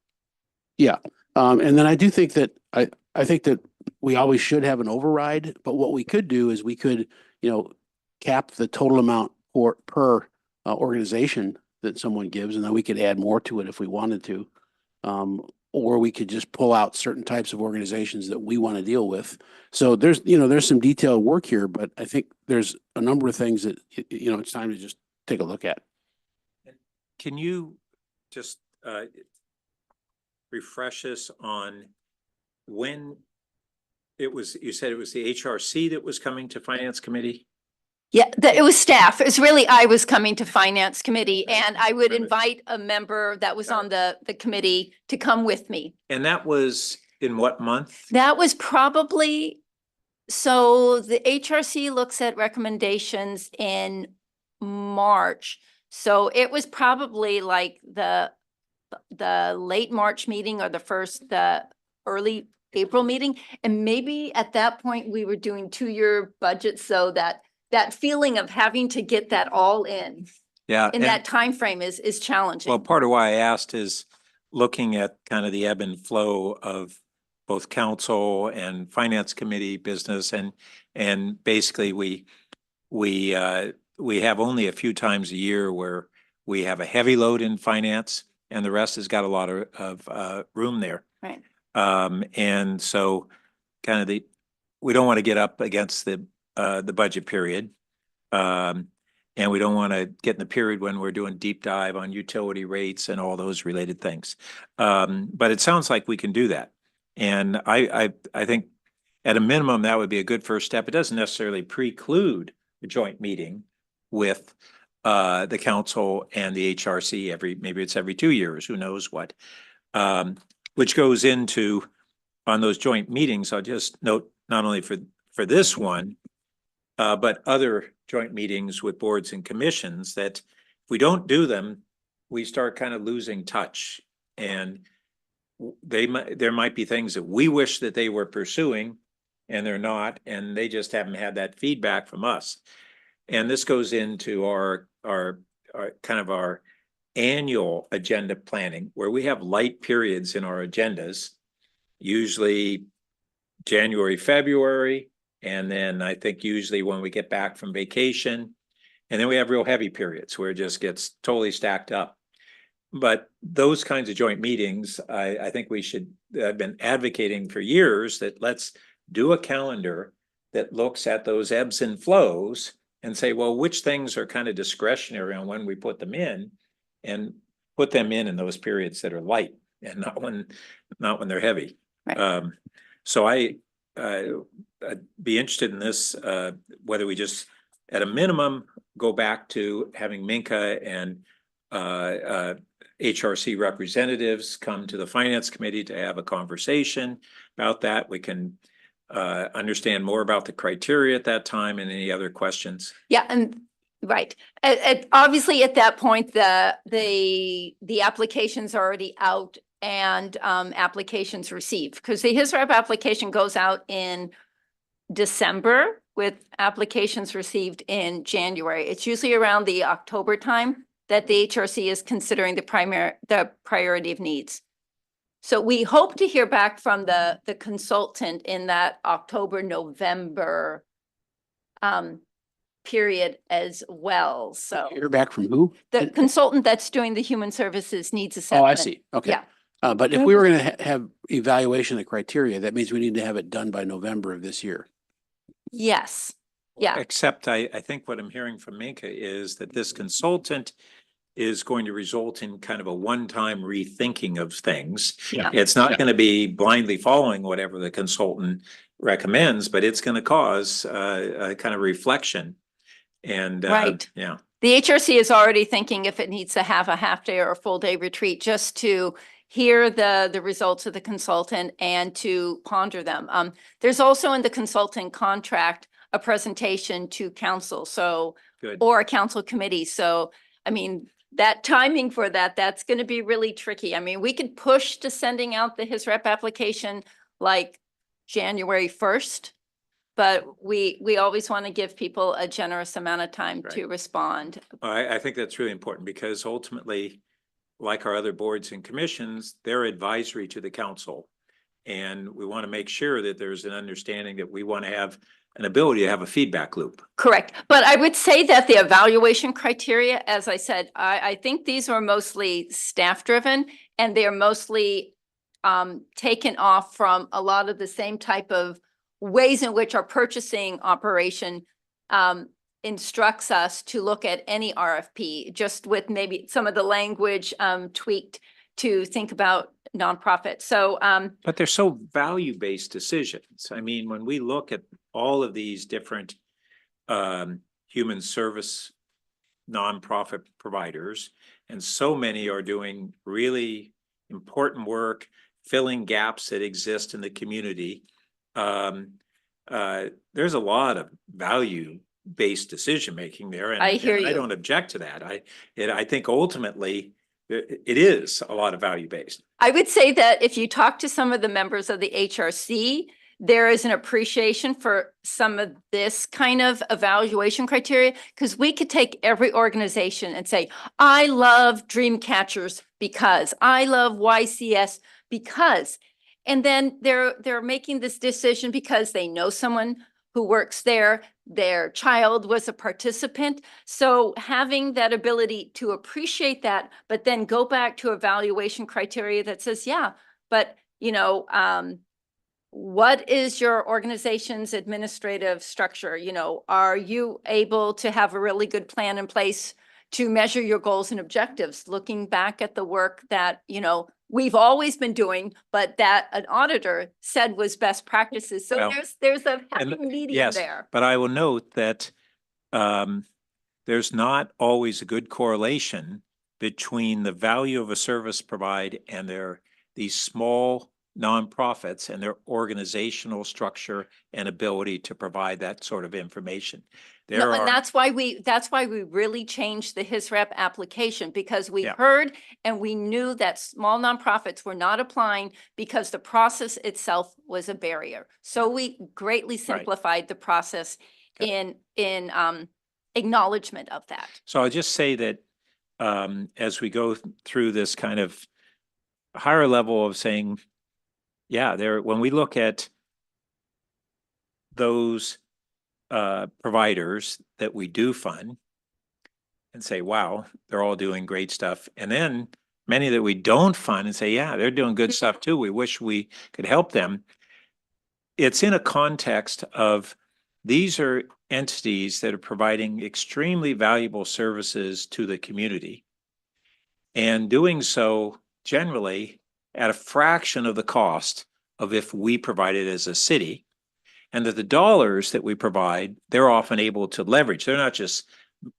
Yeah. And then I do think that I think that we always should have an override, but what we could do is we could, you know, cap the total amount per organization that someone gives, and then we could add more to it if we wanted to. Or we could just pull out certain types of organizations that we want to deal with. So there's, you know, there's some detailed work here, but I think there's a number of things that, you know, it's time to just take a look at. Can you just refresh us on when it was, you said it was the HRC that was coming to Finance Committee? Yeah, it was staff. It's really, I was coming to Finance Committee and I would Right. invite a member that was Got on the committee to come with me. And that was in what month? That was probably, so the HRC looks at recommendations in March. So it was probably like the late March meeting or the early April meeting. And maybe at that point, we were doing 2-year budgets, so that feeling of having to get that all in Yeah. and- that time frame is challenging. Well, part of why I asked is looking at kind of the ebb and flow of both council and finance committee business, and basically we have only a few times a year where we have a heavy load in finance and the rest has got a lot of room there. Right. And so kind of we don't want to get up against the budget period. And we don't want to get in the period when we're doing deep dive on utility rates and all those related things. But it sounds like we can do that. And I think at a minimum, that would be a good first step. It doesn't necessarily preclude a joint meeting with the council and the HRC maybe it's every 2 years, who knows what. Which goes into, on those joint meetings, I'll just note, not only for this one, but other joint meetings with boards and commissions, that if we don't do them, we start kind of losing touch. And there might be things that we wish that they were pursuing and they're not, and they just haven't had that feedback from us. And this goes into our kind of our annual agenda planning, where we have light periods in our agendas, usually January, February, and then I think usually when we get back from vacation, and then we have real heavy periods where it just gets totally stacked up. But those kinds of joint meetings, I think we should, I've been advocating for years that let's do a calendar that looks at those ebbs and flows and say, well, which things are kind of discretionary on when we put them in, and put them in those periods that are light and not when they're heavy. Right. So I'd be interested in this, whether we just, at a minimum, go back to having Minka and HRC representatives come to the finance committee to have a conversation about that. We can understand more about the criteria at that time and any other questions. Yeah, and right. Obviously, at that point, the application's already out and applications received, because the HISREP application goes out in December with applications received in January. It's usually around the October time that the HRC is considering the priority of needs. So we hope to hear back from the consultant in that October, November period as well. So Hear back from who? the consultant that's doing the human services needs assessment. Oh, I see. Okay. Yeah. But if we were going to have evaluation of criteria, that means we need to have it done by November of this year. Yes. Yeah. Except I think what I'm hearing from Minka is that this consultant is going to result in kind of a one-time rethinking of things. Yeah. It's not going to be blindly following whatever the consultant recommends, but it's going to cause a kind of reflection. And Right. yeah, The HRC is already thinking if it needs to have a half day or a full day retreat just to hear the results of the consultant and to ponder them. There's also in the consultant contract a presentation to council, so, good. or a council committee. So, I mean, that timing for that, that's going to be really tricky. I mean, we could push to sending out the HISREP application like January 1st. But we always want to give people a generous amount of time to Right. respond. I think that's really important because ultimately, like our other boards and commissions, they're advisory to the council. And we want to make sure that there's an understanding that we want to have an ability to have a feedback loop. Correct. But I would say that the evaluation criteria, as I said, I think these are mostly staff driven and they're mostly taken off from a lot of the same type of ways in which our purchasing operation instructs us to look at any RFP, just with maybe some of the language tweaked to think about nonprofit. So But they're so value-based decisions. I mean, when we look at all of these different human service nonprofit providers, and so many are doing really important work, filling gaps that exist in the community. There's a lot of value-based decision-making there. And I hear and I you. don't object to that. I think ultimately it is a lot of value-based. I would say that if you talk to some of the members of the HRC, there is an appreciation for some of this kind of evaluation criteria, because we could take every organization and say, I love Dreamcatchers because, I love YCS because, and then they're making this decision because they know someone who works there, their child was a participant. So having that ability to appreciate that, but then go back to evaluation criteria that says, yeah, but you know, what is your organization's administrative structure? You know, are you able to have a really good plan in place to measure your goals and objectives, looking back at the work that, you know, we've always been doing, but that an auditor said was best practices. So Well, there's a and happy medium yes, there. but I will note that there's not always a good correlation between the value of a service provided and these small nonprofits and their organizational structure and ability to provide that sort of information. No, and that's why we really changed the HISREP application, because we heard and we knew that small nonprofits were not applying because the process itself was a barrier. So we greatly simplified the process in acknowledgement of that. So I'll just say that as we go through this kind of higher level of saying, yeah, when we look at those providers that we do fund and say, wow, they're all doing great stuff. And then many that we don't fund and say, yeah, they're doing good stuff too. We wish we could help them. It's in a context of these are entities that are providing extremely valuable services to the community and doing so generally at a fraction of the cost of if we provide it as a city. And that the dollars that we provide, they're often able to leverage. They're not just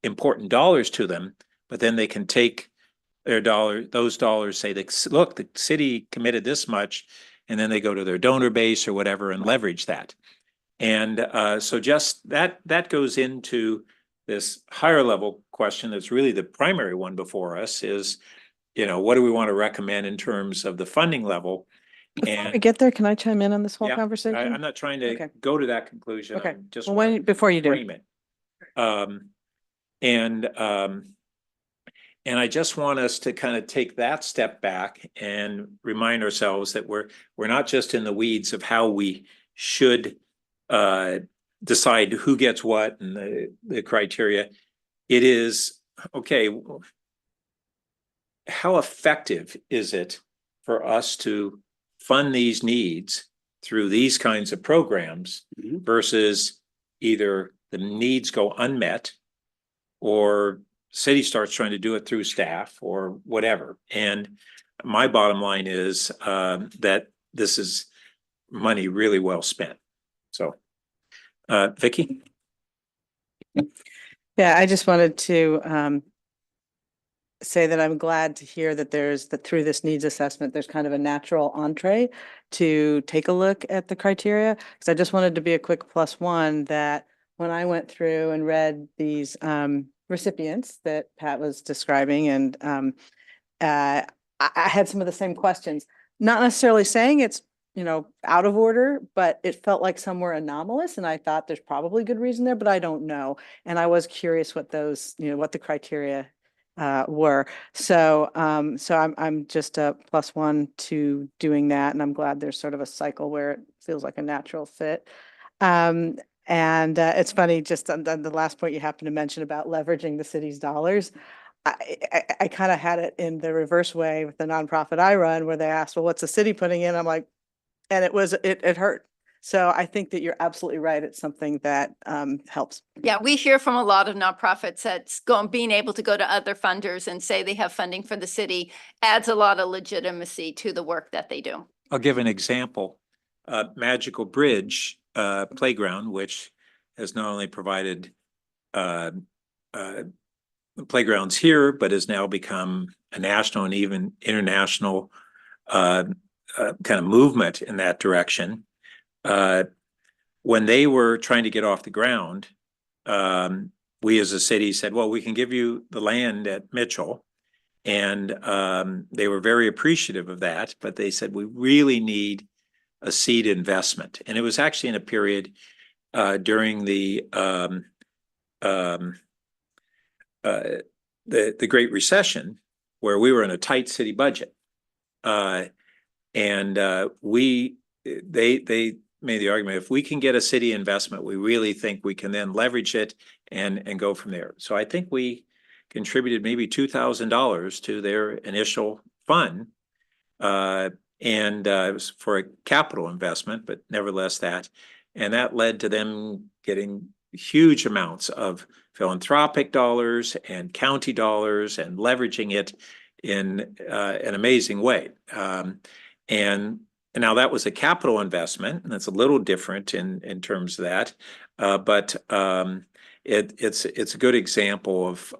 important dollars to them, but then they can take those dollars, say, look, the city committed this much, and then they go to their donor base or whatever and leverage that. And so just that goes into this higher level question that's really the primary one before us is, you know, what do we want to recommend in terms of the funding level? Before we get there, can I chime in on this whole Yeah, conversation? I'm not trying to Okay. go to that conclusion. Okay. I'm just Well, before you do. frame it. And I just want us to kind of take that step back and remind ourselves that we're not just in the weeds of how we should decide who gets what and the criteria. It is, okay, how effective is it for us to fund these needs through these kinds of programs versus either the needs go unmet or city starts trying to do it through staff or whatever. And my bottom line is that this is money really well spent. So, Vicky? Yeah, I just wanted to say that I'm glad to hear that through this needs assessment, there's kind of a natural entree to take a look at the criteria. Because I just wanted to be a quick +1 that when I went through and read these recipients that Pat was describing, and I had some of the same questions, not necessarily saying it's, out of order, but it felt like some were anomalous, and I thought there's probably good reason there, but I don't know. And I was curious what those, what the criteria were. So I'm just a +1 to doing that, and I'm glad there's sort of a cycle where it feels like a natural fit. And it's funny, just on the last point you happened to mention about leveraging the city's dollars. I kind of had it in the reverse way with the nonprofit I run, where they asked, well, what's the city putting in? I'm like, and it hurt. So I think that you're absolutely right. It's something that helps. Yeah, we hear from a lot of nonprofits that's being able to go to other funders and say they have funding for the city adds a lot of legitimacy to the work that they do. I'll give an example. Magical Bridge Playground, which has not only provided playgrounds here, but has now become a national and even international kind of movement in that direction. When they were trying to get off the ground, we as a city said, well, we can give you the land at Mitchell. And they were very appreciative of that, but they said, we really need a seed investment. And it was actually in a period during the Great Recession, where we were in a tight city budget. They made the argument, if we can get a city investment, we really think we can then leverage it and go from there. So I think we contributed maybe $2,000 to their initial fund. It was for a capital investment, but nevertheless that. And that led to them getting huge amounts of philanthropic dollars and county dollars and leveraging it in an amazing way. And now that was a capital investment, and it's a little different in terms of that. But it's a good example of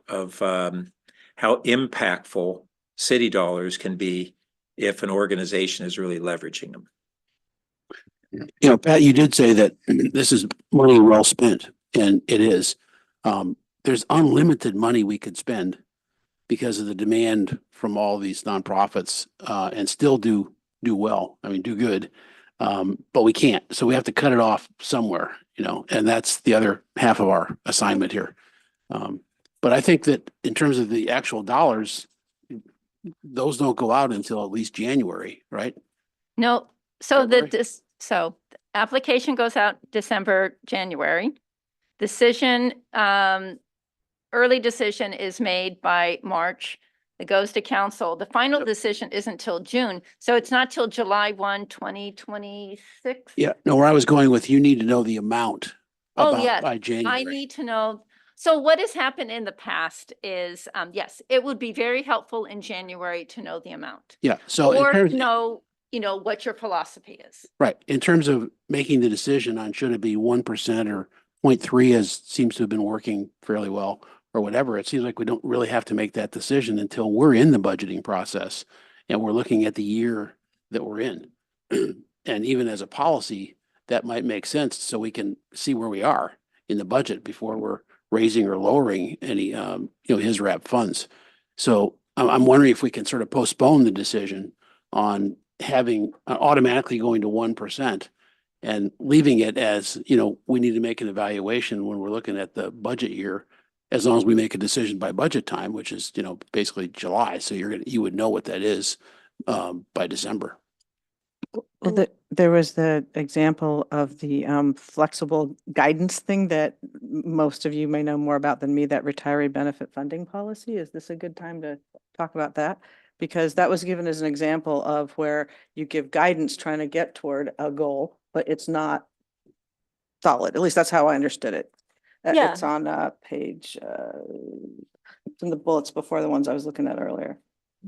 how impactful city dollars can be if an organization is really leveraging them. Pat, you did say that this is money well spent, and it is. There's unlimited money we could spend because of the demand from all these nonprofits, and still do well. I mean, do good. But we can't. So we have to cut it off somewhere, and that's the other half of our assignment here. But I think that in terms of the actual dollars, those don't go out until at least January, right? No, so February? so the application goes out December, January. Decision, early decision is made by March. It goes to council. The final decision isn't till June. So it's not till July 1, 2026. Yeah, no, where I was going with, you need to know the amount Oh, yes. by I January. need to know. So what has happened in the past is, yes, it would be very helpful in January to know the amount. Yeah, so in Or terms, know, what your philosophy is. right, in terms of making the decision on should it be 1% or 0.3, as seems to have been working fairly well, or whatever, it seems like we don't really have to make that decision until we're in the budgeting process and we're looking at the year that we're in. And even as a policy, that might make sense so we can see where we are in the budget before we're raising or lowering any, his RAP funds. So I'm wondering if we can sort of postpone the decision on having automatically going to 1% and leaving it as, we need to make an evaluation when we're looking at the budget year, as long as we make a decision by budget time, which is, basically July. So you would know what that is by December. Well, there was the example of the flexible guidance thing that most of you may know more about than me, that retiree benefit funding policy. Is this a good time to talk about that? Because that was given as an example of where you give guidance trying to get toward a goal, but it's not solid. At least that's how I understood it. Yeah. It's on page, it's in the bullets before the ones I was looking at earlier.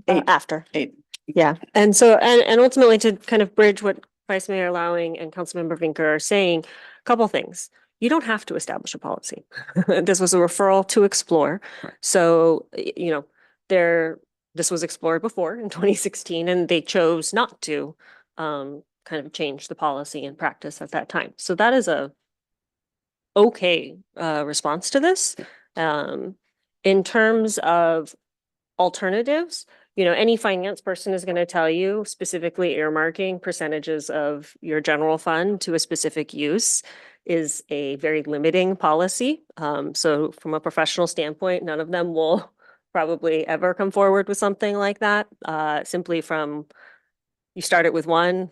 After. 8. Yeah, and so, and ultimately to kind of bridge what Vice Mayor Lowing and Councilmember Vinker are saying, a couple things. You don't have to establish a policy. This was a referral to explore. So, you know, this was explored before in 2016 and they chose not to kind of change the policy and practice at that time. So that is a okay response to this. In terms of alternatives, you know, any finance person is going to tell you specifically earmarking percentages of your general fund to a specific use is a very limiting policy. So from a professional standpoint, none of them will probably ever come forward with something like that. Simply from you start it with one,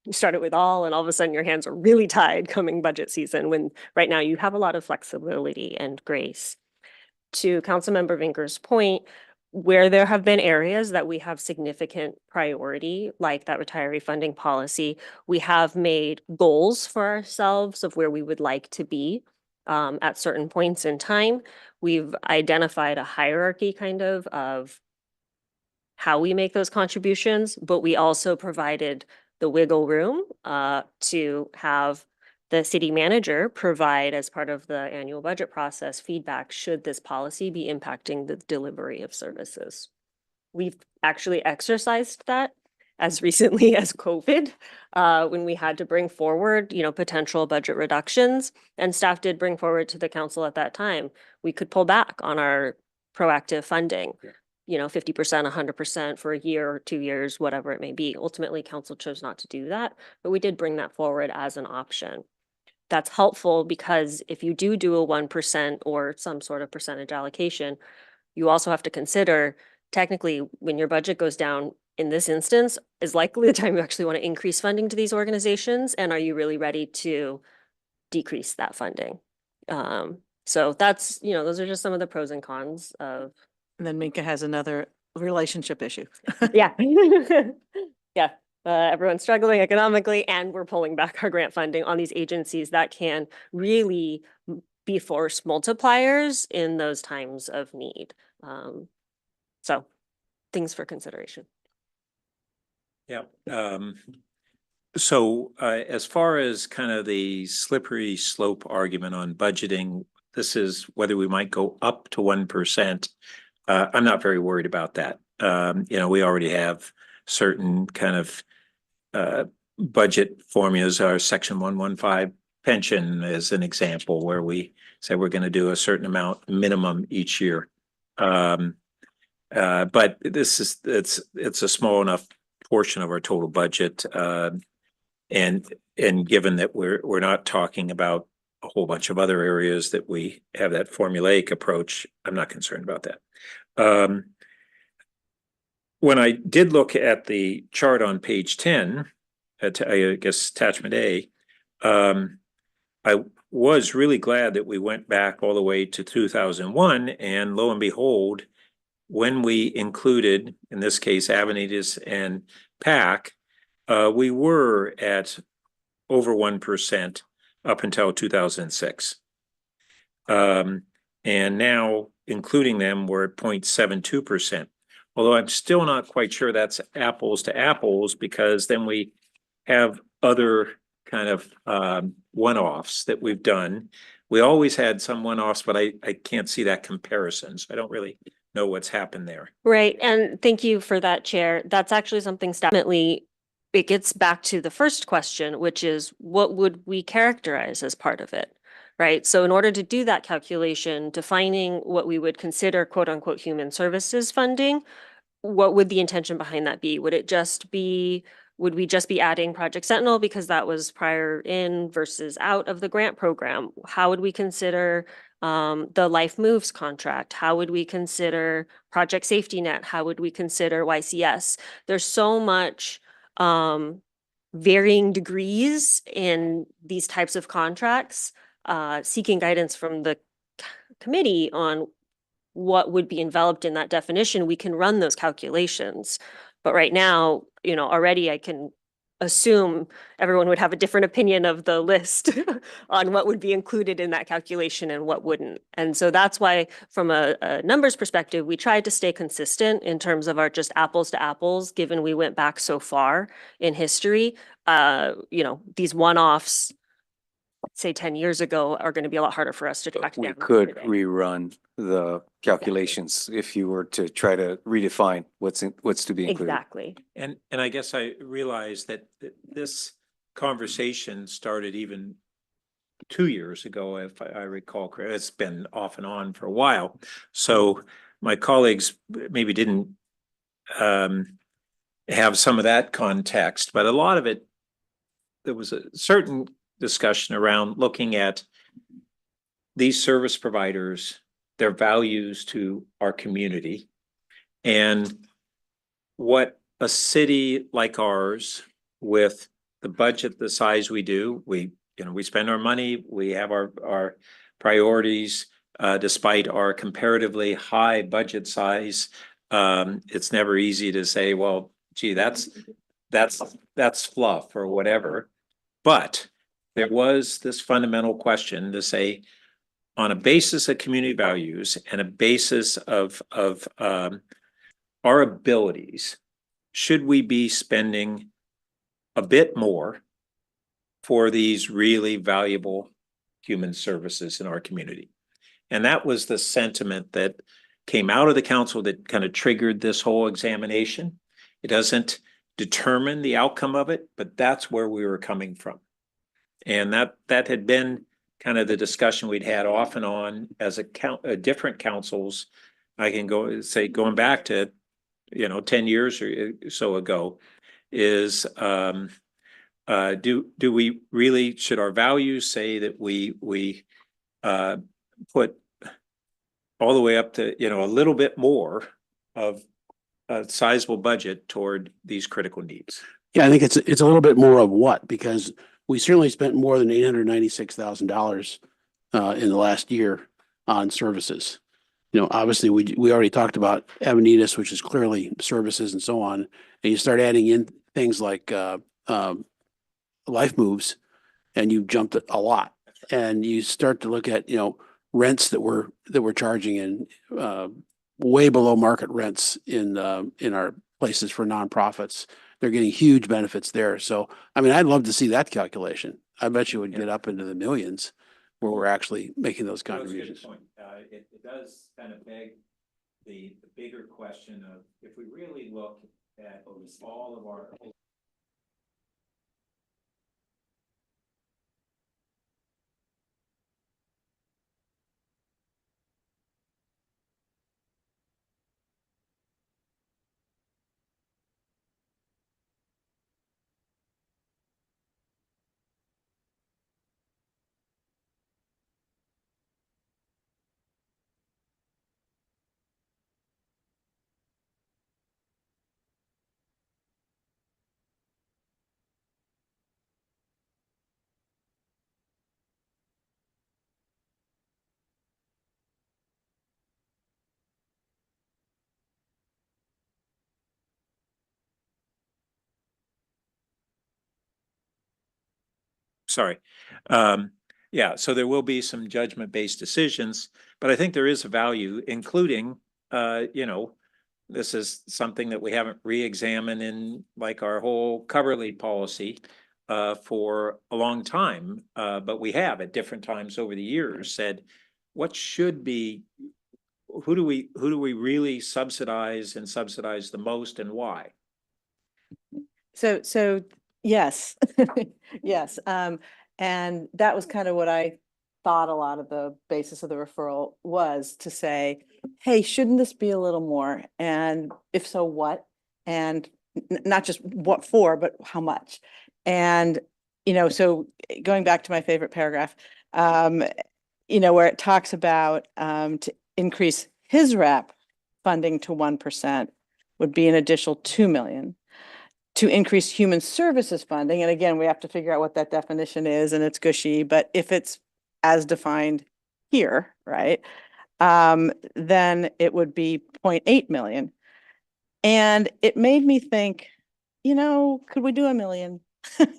you start it with all, and all of a sudden your hands are really tied coming budget season when right now you have a lot of flexibility and grace. To Councilmember Vinker's point, where there have been areas that we have significant priority, like that retiree funding policy, we have made goals for ourselves of where we would like to be at certain points in time. We've identified a hierarchy of how we make those contributions, but we also provided the wiggle room to have the city manager provide, as part of the annual budget process, feedback should this policy be impacting the delivery of services. We've actually exercised that as recently as COVID, when we had to bring forward, you know, potential budget reductions, and staff did bring forward to the council at that time, we could pull back on our proactive funding. You know, 50%, 100% for a year or 2 years, whatever it may be. Ultimately, council chose not to do that, but we did bring that forward as an option. That's helpful because if you do a 1% or some sort of percentage allocation, you also have to consider technically when your budget goes down in this instance is likely the time you actually want to increase funding to these organizations. And are you really ready to decrease that funding? So that's, you know, those are just some of the pros and cons of. And then Minka has another relationship issue. Yeah. Yeah. Everyone's struggling economically and we're pulling back our grant funding on these agencies that can really be force multipliers in those times of need. So things for consideration. Yeah. So as far as kind of the slippery slope argument on budgeting, this is whether we might go up to 1%. I'm not very worried about that. You know, we already have certain kind of budget formulas. Our Section 115 pension is an example where we say we're going to do a certain amount minimum each year. But this is it's a small enough portion of our total budget, and given that we're not talking about a whole bunch of other areas that we have that formulaic approach, I'm not concerned about that. When I did look at the chart on page 10, I guess attachment A, I was really glad that we went back all the way to 2001, and lo and behold, when we included, in this case, Avenidas and PAC, we were at over 1% up until 2006. And now, including them, we're at 0.72%. Although I'm still not quite sure that's apples to apples, because then we have other kind of one-offs that we've done. We always had some one-offs, but I can't see that comparison. So I don't really know what's happened there. Right. And thank you for that, Chair. That's actually something definitely, it gets back to the first question, which is what would we characterize as part of it? Right. So in order to do that calculation, defining what we would consider quote unquote human services funding, what would the intention behind that be? Would we just be adding Project Sentinel because that was prior in versus out of the grant program? How would we consider the Life Moves contract? How would we consider Project Safety Net? How would we consider YCS? There's so much varying degrees in these types of contracts, seeking guidance from the committee on what would be enveloped in that definition, we can run those calculations. But right now, already I can assume everyone would have a different opinion of the list on what would be included in that calculation and what wouldn't. And so that's why, from a numbers perspective, we tried to stay consistent in terms of our just apples to apples, given we went back so far in history. These one-offs, say 10 years ago, are going to be a lot harder for us to track We down could today. rerun the calculations if you were to try to redefine what's to be included. Exactly. And I guess I realized that this conversation started even 2 years ago, if I recall correctly. It's been off and on for a while. So my colleagues maybe didn't have some of that context, but a lot of it, there was a certain discussion around looking at these service providers, their values to our community, and what a city like ours, with the budget the size we do, we spend our money, we have our priorities, despite our comparatively high budget size. It's never easy to say, well, gee, that's fluff or whatever. But there was this fundamental question to say, on a basis of community values and a basis of our abilities, should we be spending a bit more for these really valuable human services in our community? And that was the sentiment that came out of the council that kind of triggered this whole examination. It doesn't determine the outcome of it, but that's where we were coming from. And that had been kind of the discussion we'd had off and on as different councils. I can going back to 10 years or so ago, is do we really, should our values say that we put all the way up to a little bit more of a sizable budget toward these critical needs? Yeah, I think it's a little bit more of what, because we certainly spent more than $896,000 in the last year on services. Obviously we already talked about Avenidas, which is clearly services and so on. And you start adding in things like life moves, and you jumped a lot. And you start to look at rents that we're charging in way below market rents in our places for nonprofits. They're getting huge benefits there. So, I mean, I'd love to see that calculation. I bet you would get up into the millions where we're actually making those contributions. It does kind of beg the bigger question of, if we really look at all of our sorry. Yeah, so there will be some judgment-based decisions, but I think there is a value, including, this is something that we haven't re-examined in like our whole cover lead policy for a long time. But we have at different times over the years said, what should be, who do we really subsidize and subsidize the most, and why? So yes, yes. And that was kind of what I thought a lot of the basis of the referral was, to say, hey, shouldn't this be a little more? And if so, what? And not just what for, but how much? And, so going back to my favorite paragraph, where it talks about to increase his rep funding to 1% would be an additional 2 million. to increase human services funding, and again, we have to figure out what that definition is, and it's gushy, but if it's as defined here, right? Then it would be 0.8 million. And it made me think, could we do 1 million? Could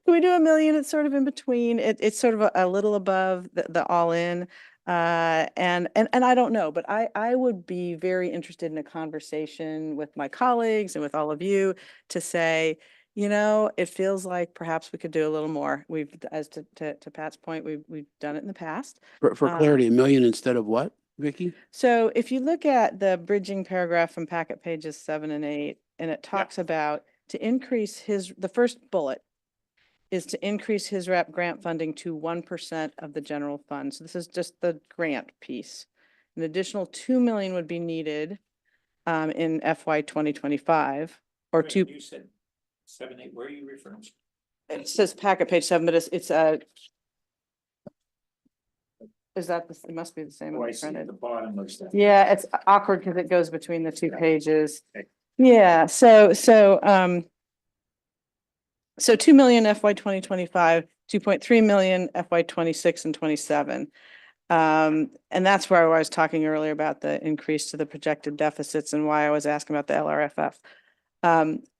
we do 1 million? It's sort of in between. It's sort of a little above the all in. And I don't know, but I would be very interested in a conversation with my colleagues and with all of you to say, it feels like perhaps we could do a little more. As to Pat's point, we've done it in the past. For clarity, 1 million instead of what, Vicky? So if you look at the bridging paragraph from packet pages 7 and 8, and it talks about to increase the first bullet is to increase his rep grant funding to 1% of the general fund. So this is just the grant piece. An additional 2 million would be needed in FY 2025 or Wait, two. You said 7, 8, where are you referring to? It says packet page 7, but it's is that it must be the same. Oh, one I see at printed. the bottom of that. Yeah, it's awkward because it goes between the two pages. Okay. Yeah, so 2 million FY 2025, 2.3 million FY 26 and 27. And that's where I was talking earlier about the increase to the projected deficits and why I was asking about the LRFF.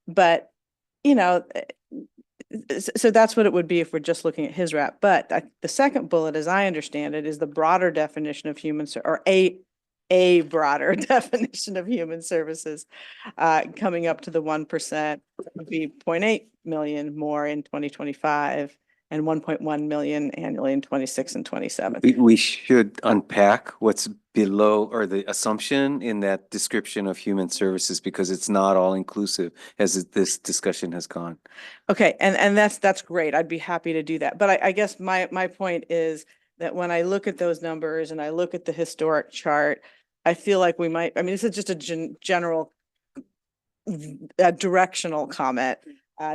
But, so that's what it would be if we're just looking at his rep. But the second bullet, as I understand it, is the broader definition of or a broader definition of human services, coming up to the 1% would be 0.8 million more in 2025 and 1.1 million annually in 26 and 27. We should unpack what's below or the assumption in that description of human services because it's not all inclusive as this discussion has gone. Okay, and that's great. I'd be happy to do that. But I guess my point is that when I look at those numbers and I look at the historic chart, I feel like we might, this is just a general directional comment,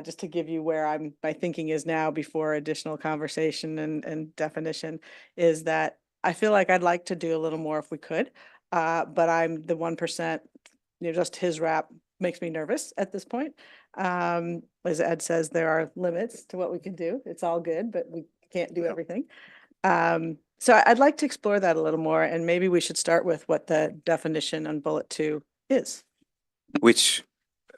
just to give you where my thinking is now before additional conversation and definition, is that I feel like I'd like to do a little more if we could. But I'm the 1%, just his rap makes me nervous at this point. As Ed says, there are limits to what we can do. It's all good, but we can't do everything. So I'd like to explore that a little more, and maybe we should start with what the definition on bullet 2 is. Which,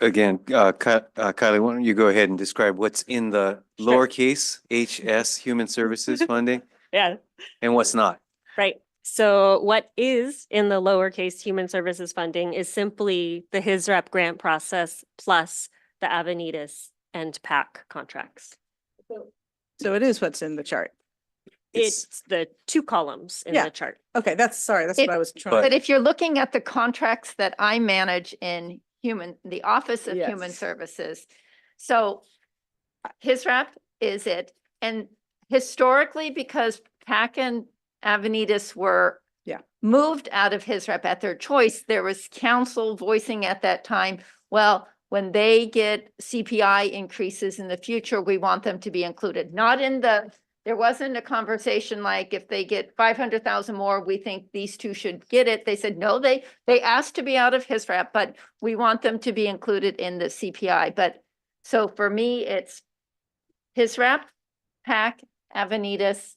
again, Kylie, why don't you go ahead and describe what's in the lowercase HS human services funding Yeah, and what's not? right. So what is in the lowercase human services funding is simply the his rep grant process plus the Avenidas and PAC contracts. So it is what's in the chart. It's the 2 columns in Yeah. the chart. Okay, that's what I was trying. But if you're looking at the contracts that I manage in the Office of Human Yes. Services, so his rep is it, and historically, because PAC and Avenidas were moved out of his rep at their choice, there was counsel voicing at that time, well, when they get CPI increases in the future, we want them to be included, there wasn't a conversation like if they get 500,000 more, we think these 2 should get it. They said, no, they asked to be out of his rep, but we want them to be included in the CPI. But so for me, it's his rep, PAC, Avenidas,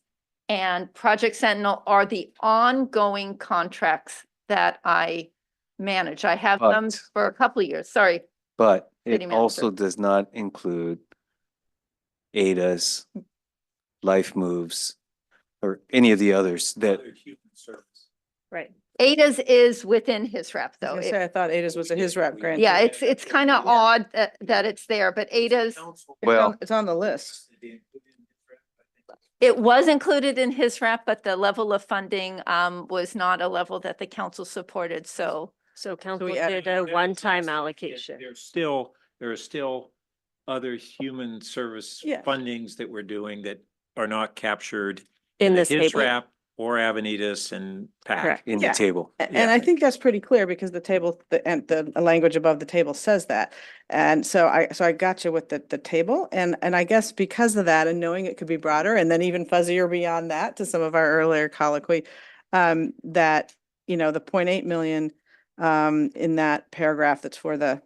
and Project Sentinel are the ongoing contracts that I manage. I have them But- for a couple of years. Sorry. But City it manager. also does not include ADAs, Life Moves, or any of the others that, Other human service. Right. Ada's is within his rep I though. was It- gonna say, I thought Ada's was a his rep grant. Yeah, it's kind of odd that it's there, but Ada's, well, It's on the list. it was included in his rep, but the level of funding was not a level that the council supported, so. So council we add- did a one-time allocation. There are still other human service Yeah. fundings that we're doing that are not captured In the this HIS table. wrap or Avenidas and PAC. Correct. in Yeah. the table. And I think that's pretty clear because the table, the language above the table says that. And so I got you with the table, and I guess because of that and knowing it could be broader and then even fuzzier beyond that to some of our earlier colloquy, that, the 0.8 million in that paragraph that's for the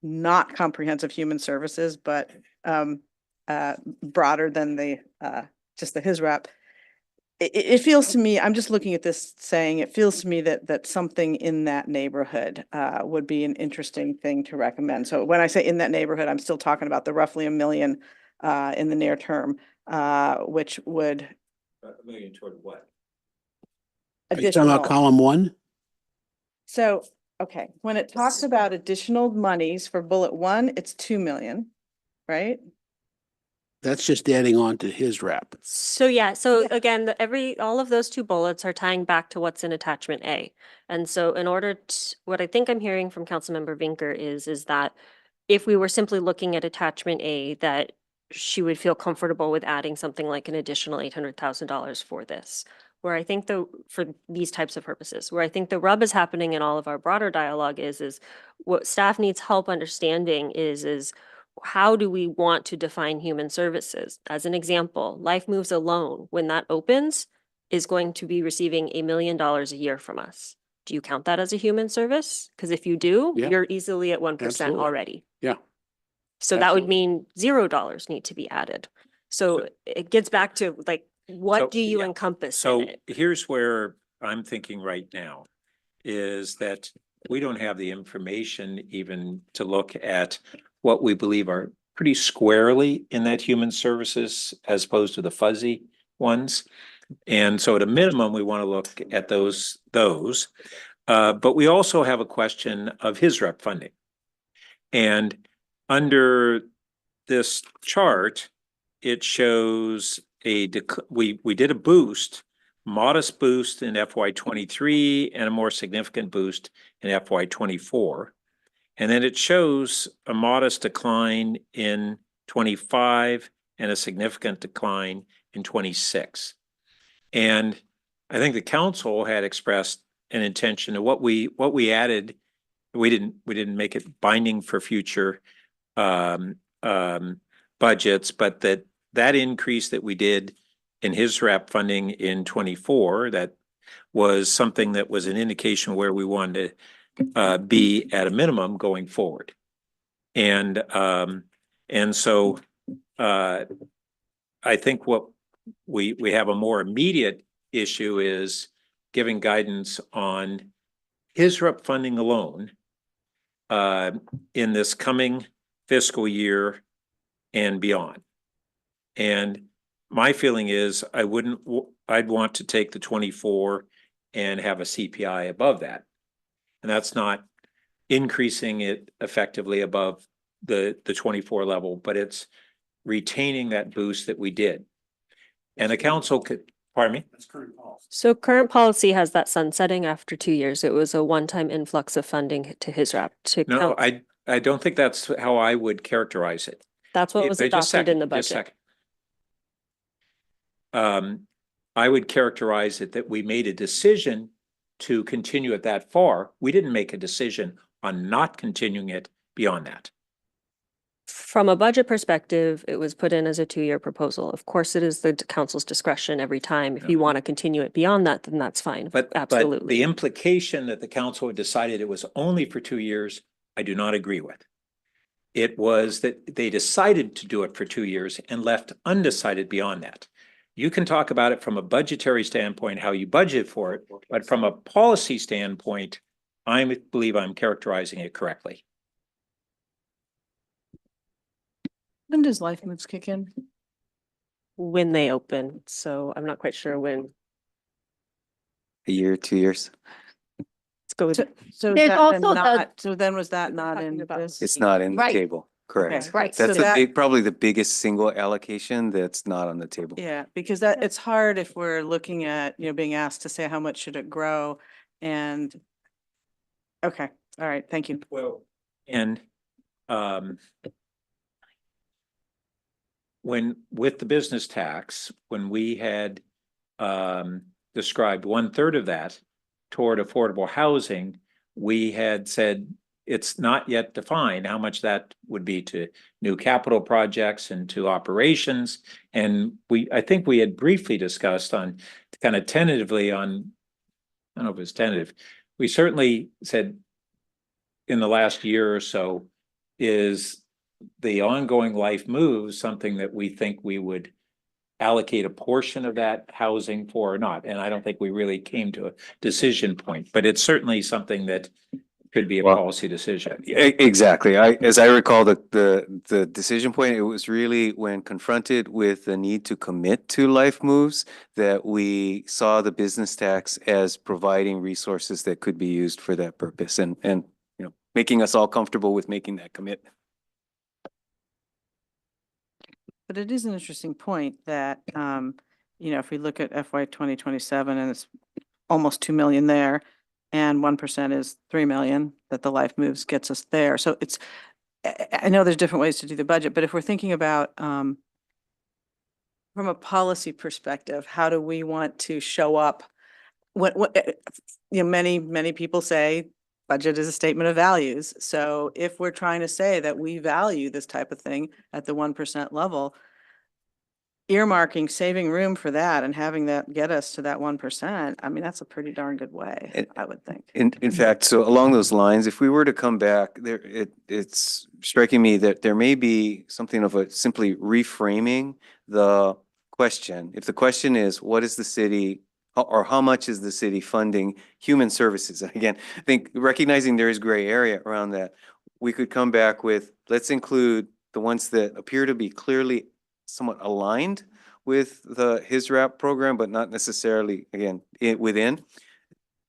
not comprehensive human services, but broader than the just the HISRAP. It feels to me, I'm just looking at this saying, it feels to me that something in that neighborhood would be an interesting thing to recommend. So when I say in that neighborhood, I'm still talking about the roughly $1 million in the near term, which would A million toward what? Are you talking about additional. column 1? So, okay, when it talks about additional monies for bullet 1, it's 2 million, right? That's just adding on to his wrap. So yeah, so Yeah. again, all of those two bullets are tying back to what's in attachment A. And so in order to, what I think I'm hearing from Councilmember Vinker is that if we were simply looking at attachment A, that she would feel comfortable with adding something like an additional $800,000 for this. Where I think for these types of purposes, where I think the rub is happening in all of our broader dialogue is what staff needs help understanding is how do we want to define human services? As an example, Life Moves Alone, when that opens, is going to be receiving $1 million a year from us. Do you count that as a human service? Because if you do, Yeah. you're easily at 1% Absolutely. already. Yeah. So that would Absolutely. mean $0 need to be added. So So- it gets back to like, So, what do you yeah. encompass in So it? here's where I'm thinking right now is that we don't have the information even to look at what we believe are pretty squarely in that human services as opposed to the fuzzy ones. And so at a minimum, we want to look at those. But we also have a question of his rep funding. And under this chart, it shows we did a boost, modest boost in FY 23 and a more significant boost in FY 24. And then it shows a modest decline in 25 and a significant decline in 26. And I think the council had expressed an intention of what we added. We didn't make it binding for future budgets, but that increase that we did in his RAP funding in 24, that was something that was an indication where we wanted to be at a minimum going forward. And so I think what we have a more immediate issue is giving guidance on his REP funding alone in this coming fiscal year and beyond. And my feeling is I'd want to take the 24 and have a CPI above that. And that's not increasing it effectively above the 24 level, but it's retaining that boost that we did. And the council could, pardon me? That's current policy. So current policy has that sunsetting after 2 years. It was a one-time influx of funding to his rep to No, count. I don't think that's how I would characterize it. That's what was Just a adopted in the second, just a budget. second. I would characterize it that we made a decision to continue it that far. We didn't make a decision on not continuing it beyond that. From a budget perspective, it was put in as a 2-year proposal. Of course, it is the council's discretion every time. If you want to continue it beyond that, then that's fine. But the Absolutely. implication that the council had decided it was only for 2 years, I do not agree with. It was that they decided to do it for 2 years and left undecided beyond that. You can talk about it from a budgetary standpoint, how you budget for it, but from a policy standpoint, I believe I'm characterizing it correctly. When does Life Moves kick in? When they open. So I'm not quite sure when. A year, 2 years. Let's go with. So There's that also the- not, so then was that not talking in about- this? It's not in the Right. table, correct? Okay. Right. So That's that- probably the biggest single allocation that's not on the table. Yeah, because that, it's hard if we're looking at, being asked to say how much should it grow and. Okay, all right, thank you. Well, and with the business tax, when we had described 1/3 of that toward affordable housing, we had said it's not yet defined how much that would be to new capital projects and to operations. And I think we had briefly discussed on kind of tentatively on, I don't know if it was tentative. We certainly said in the last year or so, is the ongoing life moves something that we think we would allocate a portion of that housing for or not? And I don't think we really came to a decision point, but it's certainly something that could be a Well, policy decision. Exactly. As I recall, the decision point, it was really when confronted with the need to commit to life moves that we saw the business tax as providing resources that could be used for that purpose and, making us all comfortable with making that commitment. But it is an interesting point that, if we look at FY 2027 and it's almost 2 million there and 1% is 3 million, that the life moves gets us there. So I know there's different ways to do the budget, but if we're thinking about, from a policy perspective, how do we want to show up? Many people say budget is a statement of values. So if we're trying to say that we value this type of thing at the 1% level, earmarking, saving room for that and having that get us to that 1%, I mean, that's a pretty darn good way, I would think. In fact, so along those lines, if we were to come back there, it's striking me that there may be something of a simply reframing the question. If the question is, what is the city or how much is the city funding human services? And again, I think recognizing there is gray area around that, we could come back with, let's include the ones that appear to be clearly somewhat aligned with the HISRAP program, but not necessarily, again, within,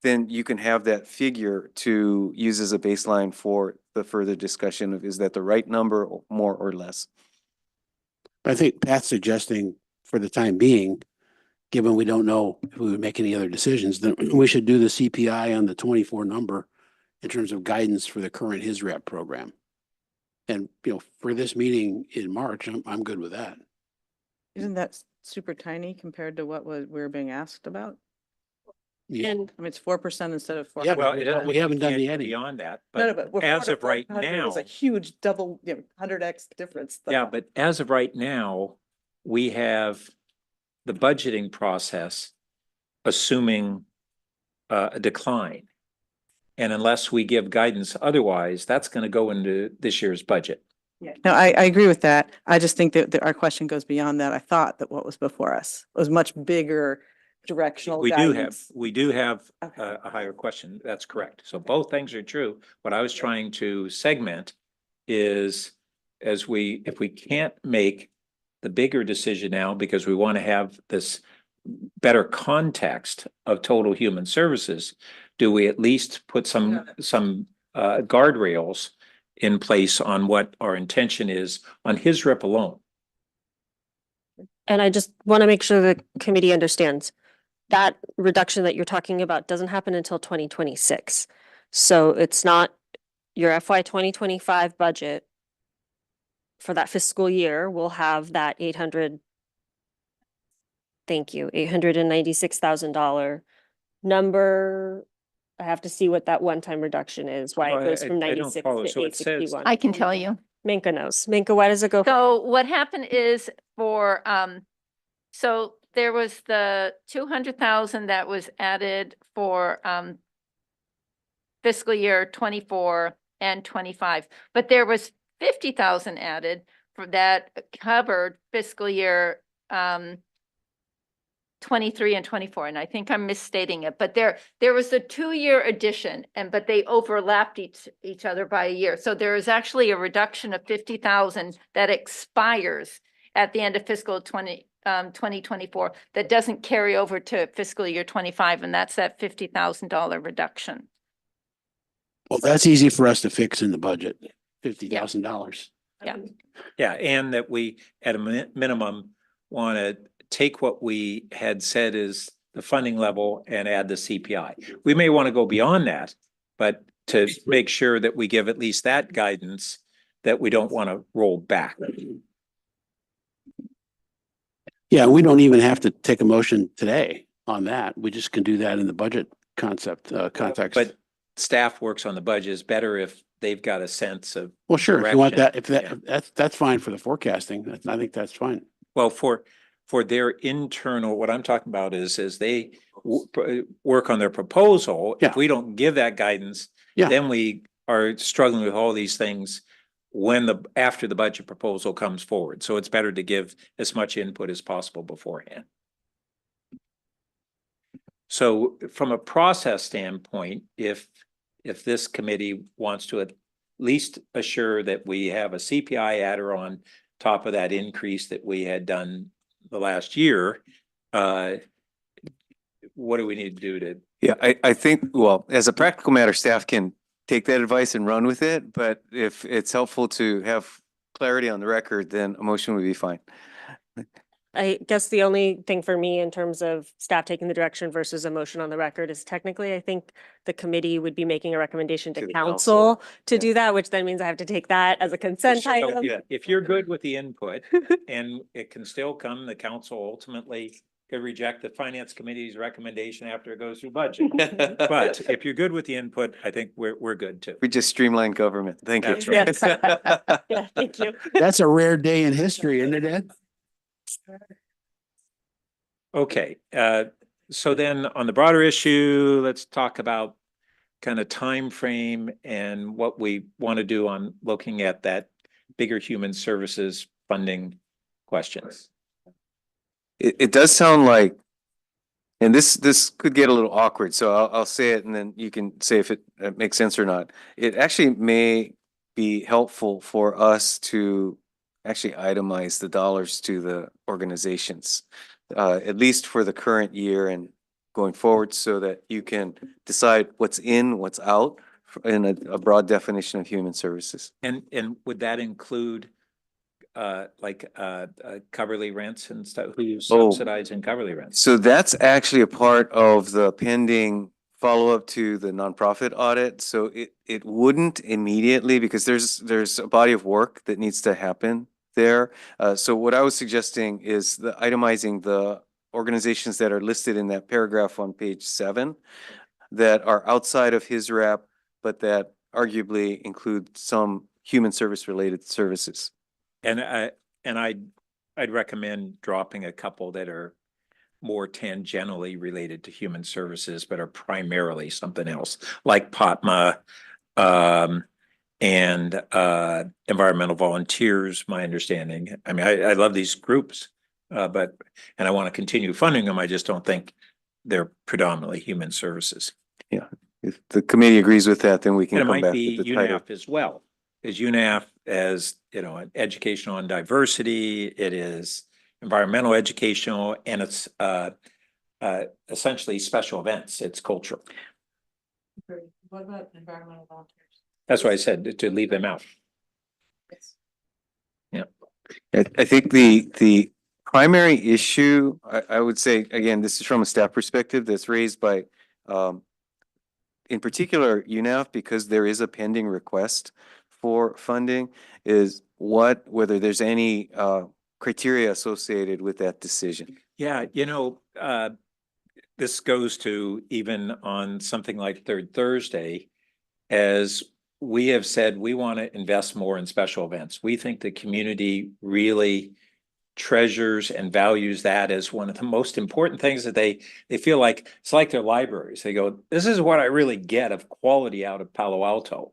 then you can have that figure to use as a baseline for the further discussion of, is that the right number, more or less? I think Pat's suggesting for the time being, given we don't know if we would make any other decisions, then we should do the CPI on the 24 number in terms of guidance for the current HISRAP program. And, for this meeting in March, I'm good with that. Isn't that super tiny compared to what we're being asked about? Yeah. I mean, it's 4% instead of 4. Yeah, Well, we haven't done can't the go edit. beyond that, No, but we're as 4 to of right 500 now, is a huge double, 100x difference. yeah, but as of right now, we have the budgeting process assuming a decline. And unless we give guidance otherwise, that's going to go into this year's budget. Yeah, no, I agree with that. I just think that our question goes beyond that. I thought that what was before us was much bigger directional We guidance. do have Okay. a higher question. That's correct. So both things are true. What I was trying to segment is if we can't make the bigger decision now because we want to have this better context of total human services, do we at least put some guardrails in place on what our intention is on HISRAP alone? And I just want to make sure the committee understands that reduction that you're talking about doesn't happen until 2026. So it's not your FY 2025 budget for that fiscal year will have that $896,000 number. I have to see what that one-time reduction is, why Oh, it goes from I don't 96 follow. to So it says- 861. I can tell you. Minka knows. Minka, why does it go? So what happened is for, so there was the 200,000 that was added for, fiscal year 24 and 25, but there was 50,000 added for that covered fiscal year, 23 and 24, and I think I'm misstating it, but there was a 2-year addition but they overlapped each other by a year. So there is actually a reduction of 50,000 that expires at the end of fiscal 2024 that doesn't carry over to fiscal year 25, and that's that $50,000 reduction. Well, that's easy for us to fix in the budget, $50,000. Yeah. Yeah, and that we, at a minimum, want to take what we had said is the funding level and add the CPI. We may want to go beyond that, but to make sure that we give at least that guidance that we don't want to roll back. Yeah, we don't even have to take a motion today on that. We just can do that in the budget context. But staff works on the budget. It's better if they've got a sense of, Well, sure, if you want that, direction. that's fine for the forecasting. I think that's fine. well, for their internal, what I'm talking about is they work on their proposal. Yeah. If we don't give that guidance, Yeah. then we are struggling with all these things after the budget proposal comes forward. So it's better to give as much input as possible beforehand. So from a process standpoint, if this committee wants to at least assure that we have a CPI adder on top of that increase that we had done the last year, what do we need to do to? Yeah, I think, well, as a practical matter, staff can take that advice and run with it, but if it's helpful to have clarity on the record, then a motion would be fine. I guess the only thing for me in terms of staff taking the direction versus a motion on the record is technically, I think the committee would be making a recommendation To to the council council, to yeah. do that, which then means I have to take that as a consent So, item. yeah, if you're good with the input and it can still come, the council ultimately could reject the finance committee's recommendation after it goes through budget. But if you're good with the input, I think we're good too. We just streamlined government. Thank you. That's right. Yes. Yeah, thank you. That's a rare day in history, isn't it, Ed? Okay, so then on the broader issue, let's talk about kind of time frame and what we want to do on looking at that bigger human services funding questions. It does sound like, and this could get a little awkward, so I'll say it and then you can say if it makes sense or not. It actually may be helpful for us to actually itemize the dollars to the organizations, at least for the current year and going forward, so that you can decide what's in, what's out in a broad definition of human services. And would that include coverly rents and stuff, who's Oh. subsidizing coverly rents? So that's actually a part of the pending follow-up to the nonprofit audit. So it wouldn't immediately, because there's a body of work that needs to happen there. So what I was suggesting is the itemizing the organizations that are listed in that paragraph on page 7 that are outside of his wrap, but that arguably include some human service related services. And I'd recommend dropping a couple that are more tangentially related to human services, but are primarily something else, like POTMA, and environmental volunteers, my understanding. I mean, I love these groups, and I want to continue funding them. I just don't think they're predominantly human services. Yeah, if the committee agrees with that, then we can And it come might back be with the title. UNAF as well. Is UNAF as, an educational on diversity, it is environmental educational, and it's essentially special events, it's cultural. What about environmental volunteers? That's why I said to leave them out. I think the primary issue, I would say, again, this is from a staff perspective that's raised by, in particular, UNAF, because there is a pending request for funding, is whether there's any criteria associated with that decision. Yeah, this goes to even on something like Third Thursday, as we have said, we want to invest more in special events. We think the community really treasures and values that as one of the most important things that they feel like it's like their libraries. They go, this is what I really get of quality out of Palo Alto.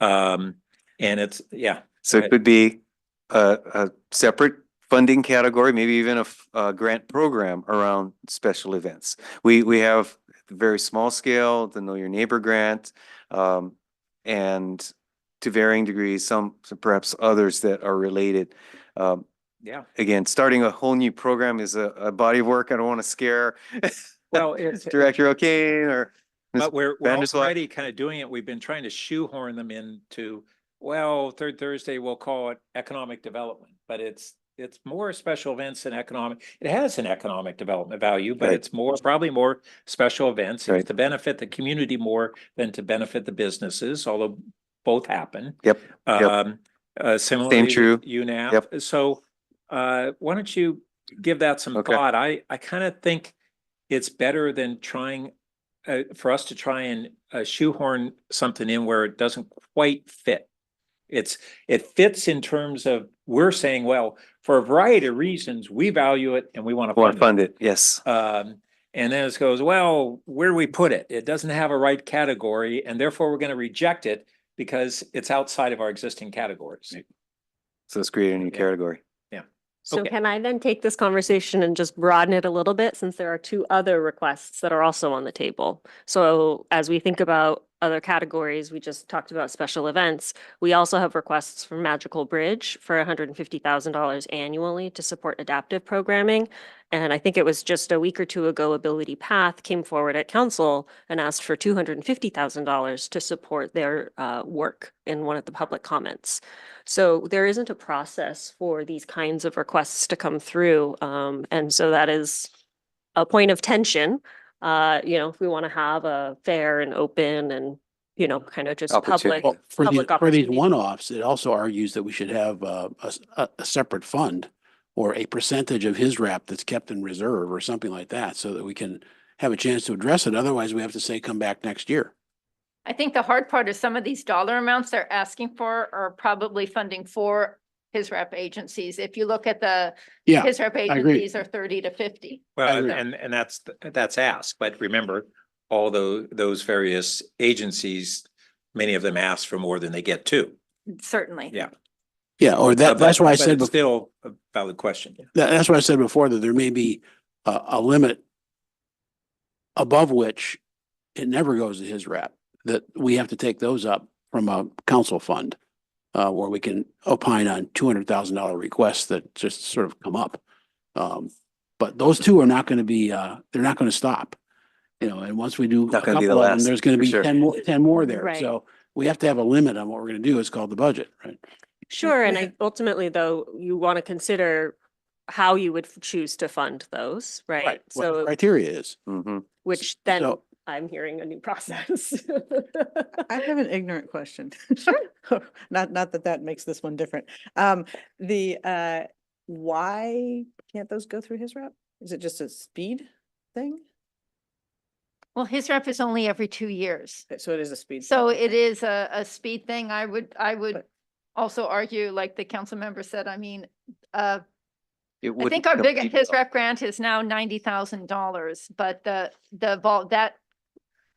And it's, yeah. So it could be a separate funding category, maybe even a grant program around special events. We have very small scale, the Know Your Neighbor grant, and to varying degrees, some perhaps others that are related. Yeah. Again, starting a whole new program is a body of work. I don't want to scare Well, it's Director O'Kane or Ms. but we're Vandersloot. already kind of doing it. We've been trying to shoehorn them into, well, Third Thursday, we'll call it economic development, but it's more special events than economic. It has an economic development value, but Right. it's probably more special events. Right. It's to benefit the community more than to benefit the businesses, although both happen. Yep. Similarly, true. UNAP. Yep. So why don't you give that some Okay. thought? I kind of think it's better than trying for us to try and shoehorn something in where it doesn't quite fit. It fits in terms of we're saying, well, for a variety of reasons, we value it and we want to Want to fund it, yes. and then it goes, well, where do we put it? It doesn't have a right category, and therefore we're going to reject it because it's outside of our existing categories. So let's create a new Yeah. category. So Okay. can I then take this conversation and just broaden it a little bit, since there are two other requests that are also on the table? So as we think about other categories, we just talked about special events. We also have requests from Magical Bridge for $150,000 annually to support adaptive programming. And I think it was just a week or two ago, Ability Path came forward at council and asked for $250,000 to support their work in one of the public comments. So there isn't a process for these kinds of requests to come through. And so that is a point of tension. If we want to have a fair and open and, kind of just Opportunity. public. Well, for these, public for these opportunity. one-offs, it also argues that we should have a separate fund or a percentage of his wrap that's kept in reserve or something like that, so that we can have a chance to address it. Otherwise, we have to say, come back next year. I think the hard part is some of these dollar amounts they're asking for are probably funding for his rep agencies. If you look at the, Yeah, his rep agree. agencies are 30 to 50. I Well, agree. and that's asked, but remember, all those various agencies, many of them ask for more than they get too. Certainly. Yeah. yeah, or But- that's why I but said, it's bef- still a valid question. that's why I said before that there may be a limit above which it never goes to his wrap, that we have to take those up from a council fund, where we can opine on $200,000 requests that just sort of come up. But those two are not going to be, they're not going to stop. And once we do a Not gonna be the couple of them, last, there's going to for be sure. 10 more there. Right. So we have to have a limit on what we're going to do. It's called the budget, right? Sure, and ultimately, though, you want to consider how you would choose to fund those, right? What the So, criteria is. Mm-hmm. which then So- I'm hearing a new process. I have an ignorant question. Not that makes this one different. Why can't those go through his rep? Is it just a speed thing? Well, his rep is only every 2 years. So it is a speed. So thing. it is a speed thing. I would But- also argue, like the council member said, I mean, I I think our his rep grant is now $90,000, but that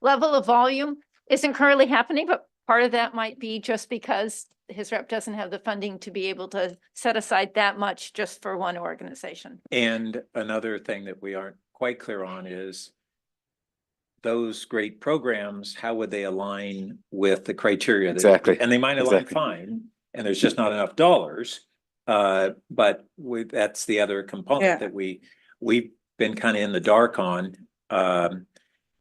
level of volume isn't currently happening, but part of that might be just because his rep doesn't have the funding to be able to set aside that much just for one organization. And another thing that we aren't quite clear on is those great programs, how would they align with the criteria? Exactly. And they might align Exactly. fine, and there's just not enough dollars. But that's the other Yeah. component that we've been kind of in the dark on.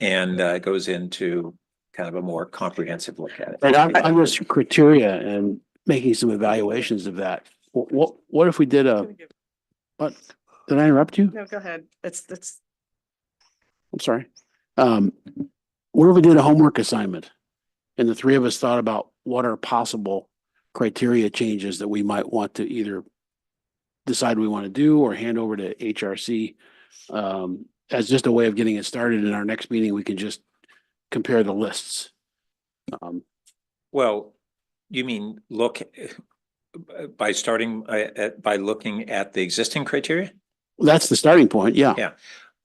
And it goes into kind of a more comprehensive look at it. Right, on this criteria and making some evaluations of that, what if we did what, did I interrupt you? No, go ahead. It's, I'm sorry. What if we did a homework assignment? And the three of us thought about what are possible criteria changes that we might want to either decide we want to do or hand over to HRC. As just a way of getting it started. In our next meeting, we can just compare the lists. Well, you mean look by starting by looking at the existing criteria? That's the starting point, yeah. Yeah.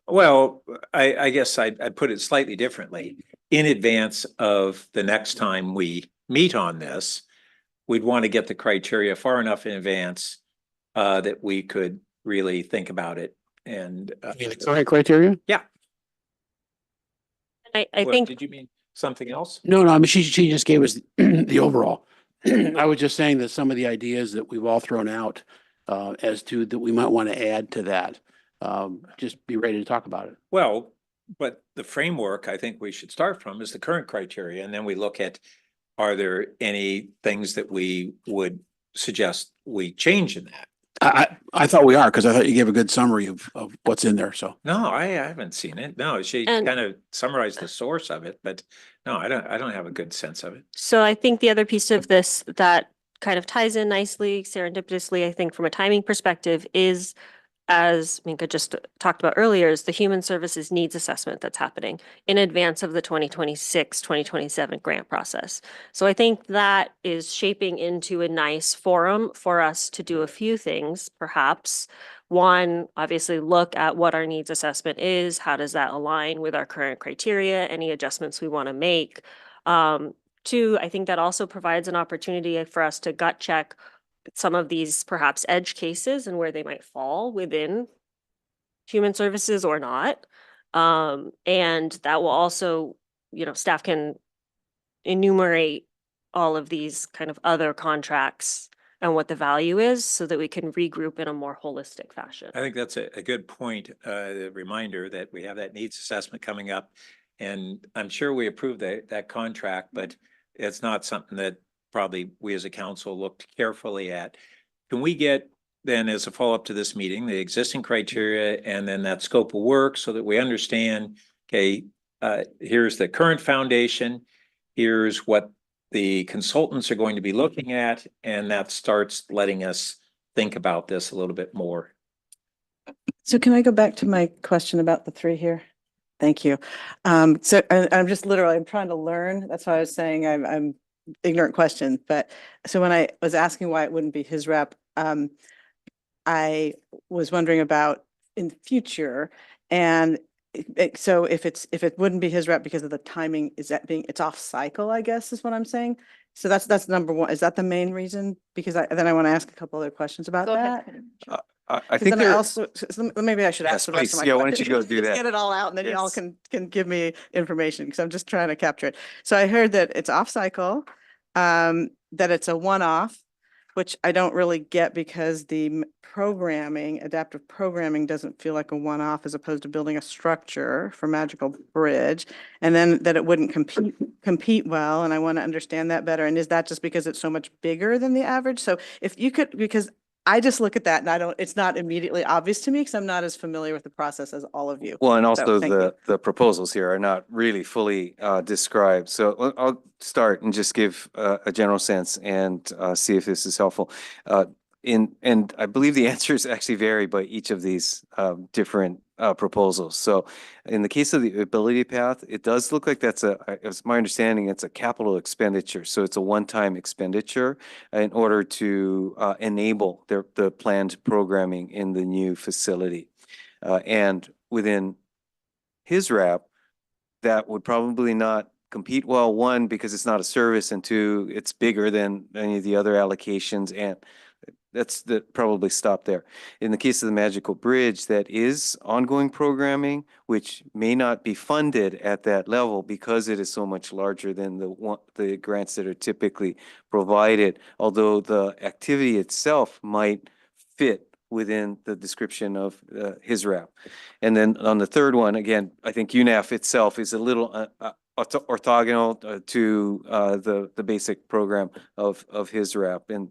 Well, I guess I'd put it slightly differently. In advance of the next time we meet on this, we'd want to get the criteria far enough in advance that we could really think about it and. The current criteria? I What, think did you mean something else? No, I mean, she just gave us the overall. I was just saying that some of the ideas that we've all thrown out as to that we might want to add to that, just be ready to talk about it. Well, but the framework I think we should start from is the current criteria, and then we look at, are there any things that we would suggest we change in that? I thought we are, because I thought you gave a good summary of what's in there, so. No, I haven't seen it. No, she And- kind of summarized the source of it, but no, I don't have a good sense of it. so. I think the other piece of this that kind of ties in nicely, serendipitously, I think from a timing perspective is, as Minka just talked about earlier, is the human services needs assessment that's happening in advance of the 2026-2027 grant process. So I think that is shaping into a nice forum for us to do a few things, perhaps. One, obviously look at what our needs assessment is. How does that align with our current criteria? Any adjustments we want to make? Two, I think that also provides an opportunity for us to gut check some of these perhaps edge cases and where they might fall within human services or not. And that will also, staff can enumerate all of these kind of other contracts and what the value is so that we can regroup in a more holistic fashion. I think that's a good point, a reminder that we have that needs assessment coming up. And I'm sure we approved that contract, but it's not something that probably we as a council looked carefully at. Can we get then, as a follow-up to this meeting, the existing criteria and then that scope of work so that we understand, okay, here's the current foundation, here's what the consultants are going to be looking at, and that starts letting us think about this a little bit more. So can I go back to my question about the three here? Thank you. So I'm just literally, I'm trying to learn. That's why I was saying I'm ignorant question. But so when I was asking why it wouldn't be his rep, I was wondering about in future. And so if it wouldn't be his rep because of the timing, is that it's off cycle, I guess is what I'm saying. So that's number one. Is that the main reason? Because then I want to ask a couple other questions about Go that. ahead. I think Then I there, also, so maybe I should Yes, ask the rest of please. my Yeah, why don't you questions. go do Just that? Get it all out and then y'all Yes. can give me information because I'm just trying to capture it. So I heard that it's off cycle, that it's a one-off, which I don't really get because the programming, adaptive programming doesn't feel like a one-off as opposed to building a structure for Magical Bridge. And then that it wouldn't compete well. And I want to understand that better. And is that just because it's so much bigger than the average? So if you could, because I just look at that and it's not immediately obvious to me because I'm not as familiar with the process as all of you. well, and So, also thank you. the proposals here are not really fully described. So I'll start and just give a general sense and see if this is helpful. And I believe the answers actually vary by each of these different proposals. So in the case of the ability path, it does look like it's my understanding, it's a capital expenditure. So it's a one-time expenditure in order to enable the planned programming in the new facility. And within his wrap, that would probably not compete well, one, because it's not a service, and two, it's bigger than any of the other allocations, and that's probably stop there. In the case of the Magical Bridge, that is ongoing programming, which may not be funded at that level because it is so much larger than the grants that are typically provided, although the activity itself might fit within the description of his wrap. And then on the third one, again, I think UNAF itself is a little orthogonal to the basic program of his wrap, and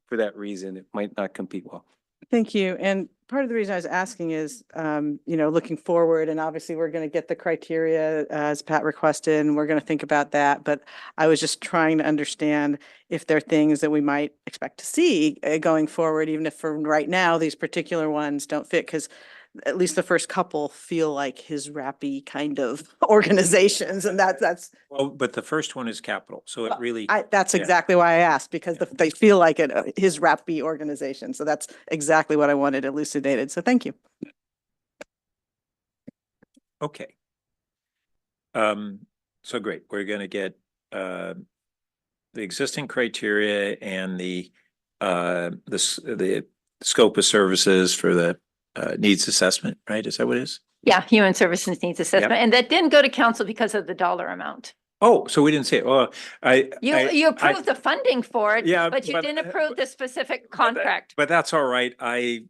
for that reason, it might not compete well. Thank you. And part of the reason I was asking is, looking forward, and obviously we're going to get the criteria as Pat requested, and we're going to think about that. But I was just trying to understand if there are things that we might expect to see going forward, even if for right now, these particular ones don't fit, because at least the first couple feel like his rappy kind of organizations, and that's. Well, but the first one is capital, so it really, That's yeah. exactly why I asked, because they feel like his rappy organization. So that's exactly what I wanted elucidated. So thank you. okay. So great, we're gonna get the existing criteria and the scope of services for the needs assessment, right? Is that what it is? Yeah, human services needs assessment. And that didn't go to council because of the dollar amount. Oh, so we didn't say it. Well, You approved the funding for it, Yeah, but you but- didn't approve the specific contract. But that's all right. I,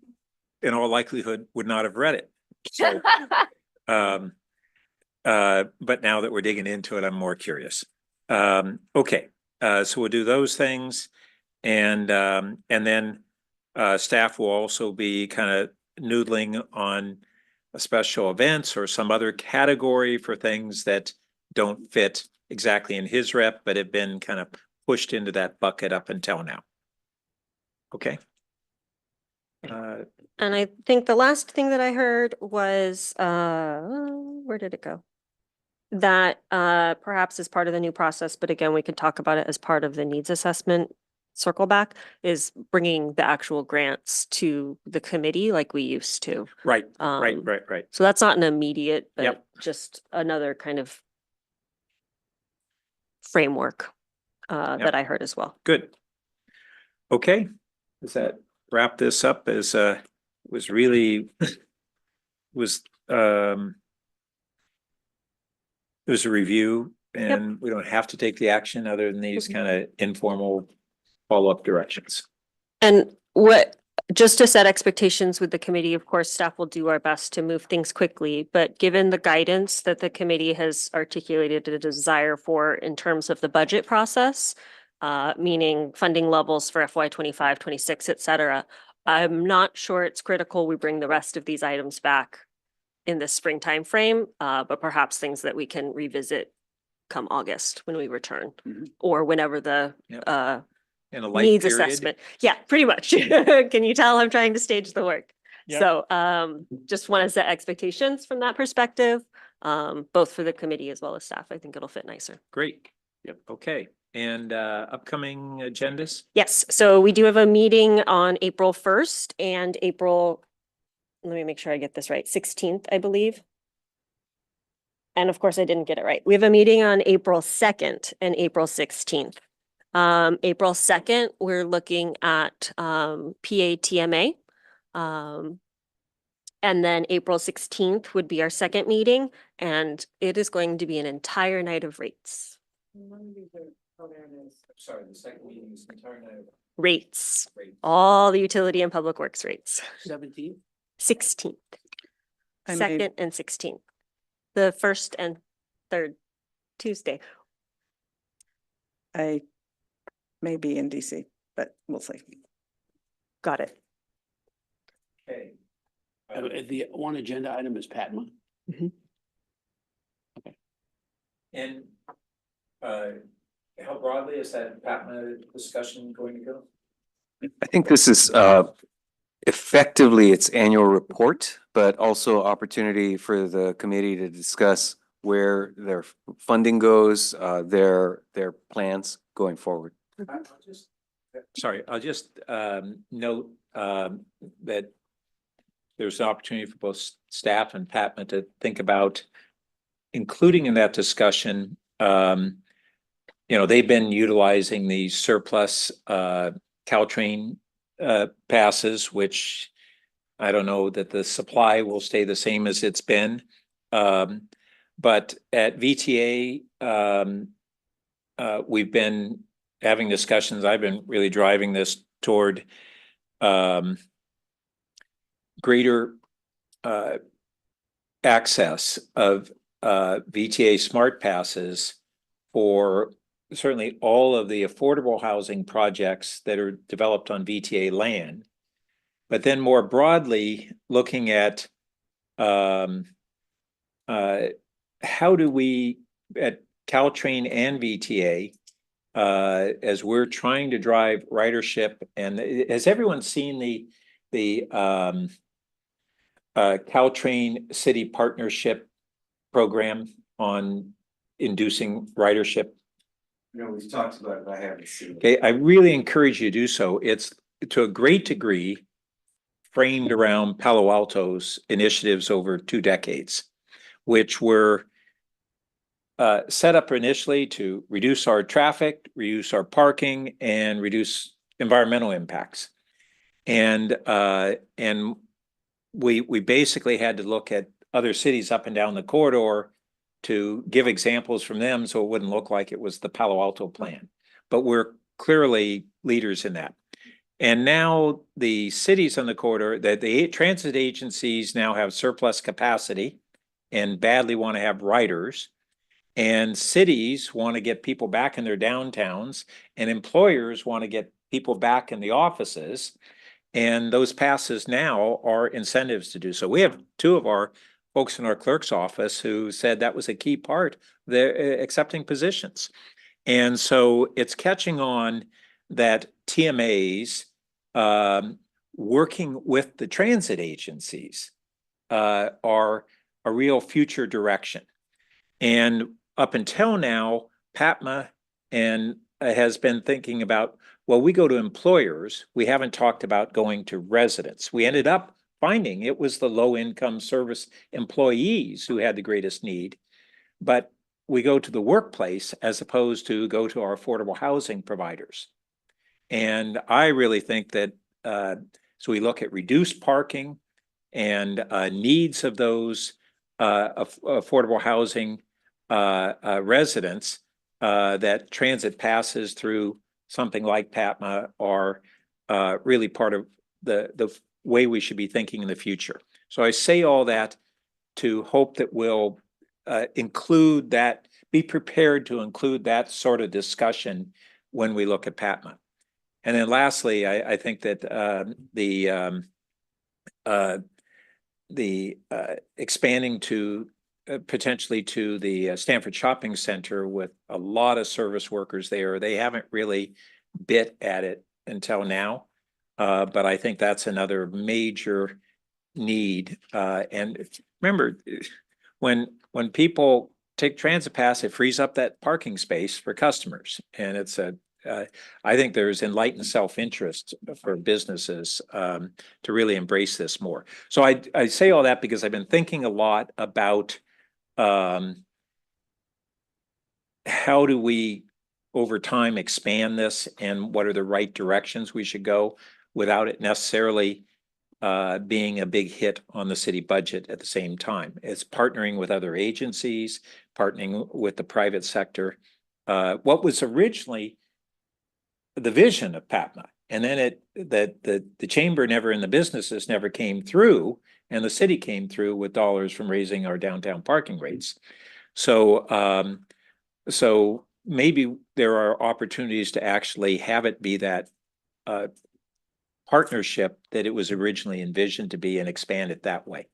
in all likelihood, would not have read it. So, but now that we're digging into it, I'm more curious. Okay, so we'll do those things, and then staff will also be kind of noodling on special events or some other category for things that don't fit exactly in his rep, but have been kind of pushed into that bucket up until now. Okay. And I think the last thing that I heard was, where did it go? That perhaps as part of the new process, but again, we could talk about it as part of the needs assessment, circle back, is bringing the actual grants to the committee like we used to. Right. Um, Right. So that's not an immediate, but Yep. just another kind of framework Yep. that I heard as well. Good. Okay, does that wrap this up as was really was it was a review and we don't have to take the action other than these Mhm. kind of informal follow-up directions. And just to set expectations with the committee, of course, staff will do our best to move things quickly, but given the guidance that the committee has articulated a desire for in terms of the budget process, meaning funding levels for FY 25, 26, et cetera, I'm not sure it's critical we bring the rest of these items back in the spring timeframe, but perhaps things that we can revisit come August when we return, Mhm. or whenever the Yep. In a light needs period. assessment. Yeah, pretty much. Can you tell I'm trying to stage the work? Yep. So just want to set expectations from that perspective, both for the committee as well as staff. I think it'll fit nicer. Great. Yep. Okay. And upcoming agendas? Yes, so we do have a meeting on April 1st and let me make sure I get this right, 16th, I believe. And of course, I didn't get it right. We have a meeting on April 2nd and April 16th. April 2nd, we're looking at PATMA. And then April 16th would be our second meeting, and it is going to be an entire night of rates. Sorry, the second meeting is entirely. Rates, all the utility and public works rates. 17th? 16th, I may- second and 16th, the first and third Tuesday. I may be in DC, but we'll see. Got it. Okay. The one agenda item is Patma. And how broadly is that PATMA discussion going to go? I think this is effectively its annual report, but also opportunity for the committee to discuss where their funding goes, their plans going forward. I'll just note that there's an opportunity for both staff and PATMA to think about including in that discussion, they've been utilizing the surplus Caltrain passes, which I don't know that the supply will stay the same as it's been. But at VTA, we've been having discussions. I've been really driving this toward greater access of VTA smart passes for certainly all of the affordable housing projects that are developed on VTA land. But then more broadly, looking at how do we at Caltrain and VTA, as we're trying to drive ridership, and has everyone seen the Caltrain City Partnership program on inducing ridership? We've talked about it, but I haven't seen it. Okay, I really encourage you to do so. It's to a great degree framed around Palo Alto's initiatives over 2 decades, which were set up initially to reduce our traffic, reduce our parking, and reduce environmental impacts. And we basically had to look at other cities up and down the corridor to give examples from them so it wouldn't look like it was the Palo Alto plan. But we're clearly leaders in that. And now the cities on the corridor, that the transit agencies now have surplus capacity and badly want to have riders. And cities want to get people back in their downtowns, and employers want to get people back in the offices. And those passes now are incentives to do so. We have 2 of our folks in our clerk's office who said that was a key part. They're accepting positions. And so it's catching on that TMAs working with the transit agencies are a real future direction. And up until now, PATMA has been thinking about, well, we go to employers. We haven't talked about going to residents. We ended up finding it was the low-income service employees who had the greatest need. But we go to the workplace as opposed to go to our affordable housing providers. And I really think that, so we look at reduced parking and needs of those affordable housing residents, that transit passes through something like PATMA are really part of the way we should be thinking in the future. So I say all that to hope that we'll include that, be prepared to include that sort of discussion when we look at PATMA. And then lastly, I think that the expanding to potentially to the Stanford Shopping Center with a lot of service workers there, they haven't really bit at it until now. But I think that's another major need. And remember, when people take transit pass, it frees up that parking space for customers. And it's I think there's enlightened self-interest for businesses to really embrace this more. So I say all that because I've been thinking a lot about how do we over time expand this and what are the right directions we should go without it necessarily being a big hit on the city budget at the same time. It's partnering with other agencies, partnering with the private sector. What was originally the vision of PATMA, and then the chamber never, and the businesses never came through, and the city came through with dollars from raising our downtown parking rates. So so maybe there are opportunities to actually have it be that partnership that it was originally envisioned to be and expand it that way.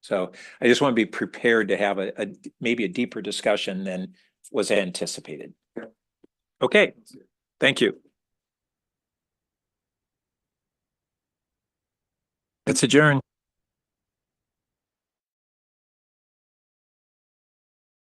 So I just want to be prepared to have a maybe a deeper discussion than was anticipated. Okay, thank you. Let's adjourn.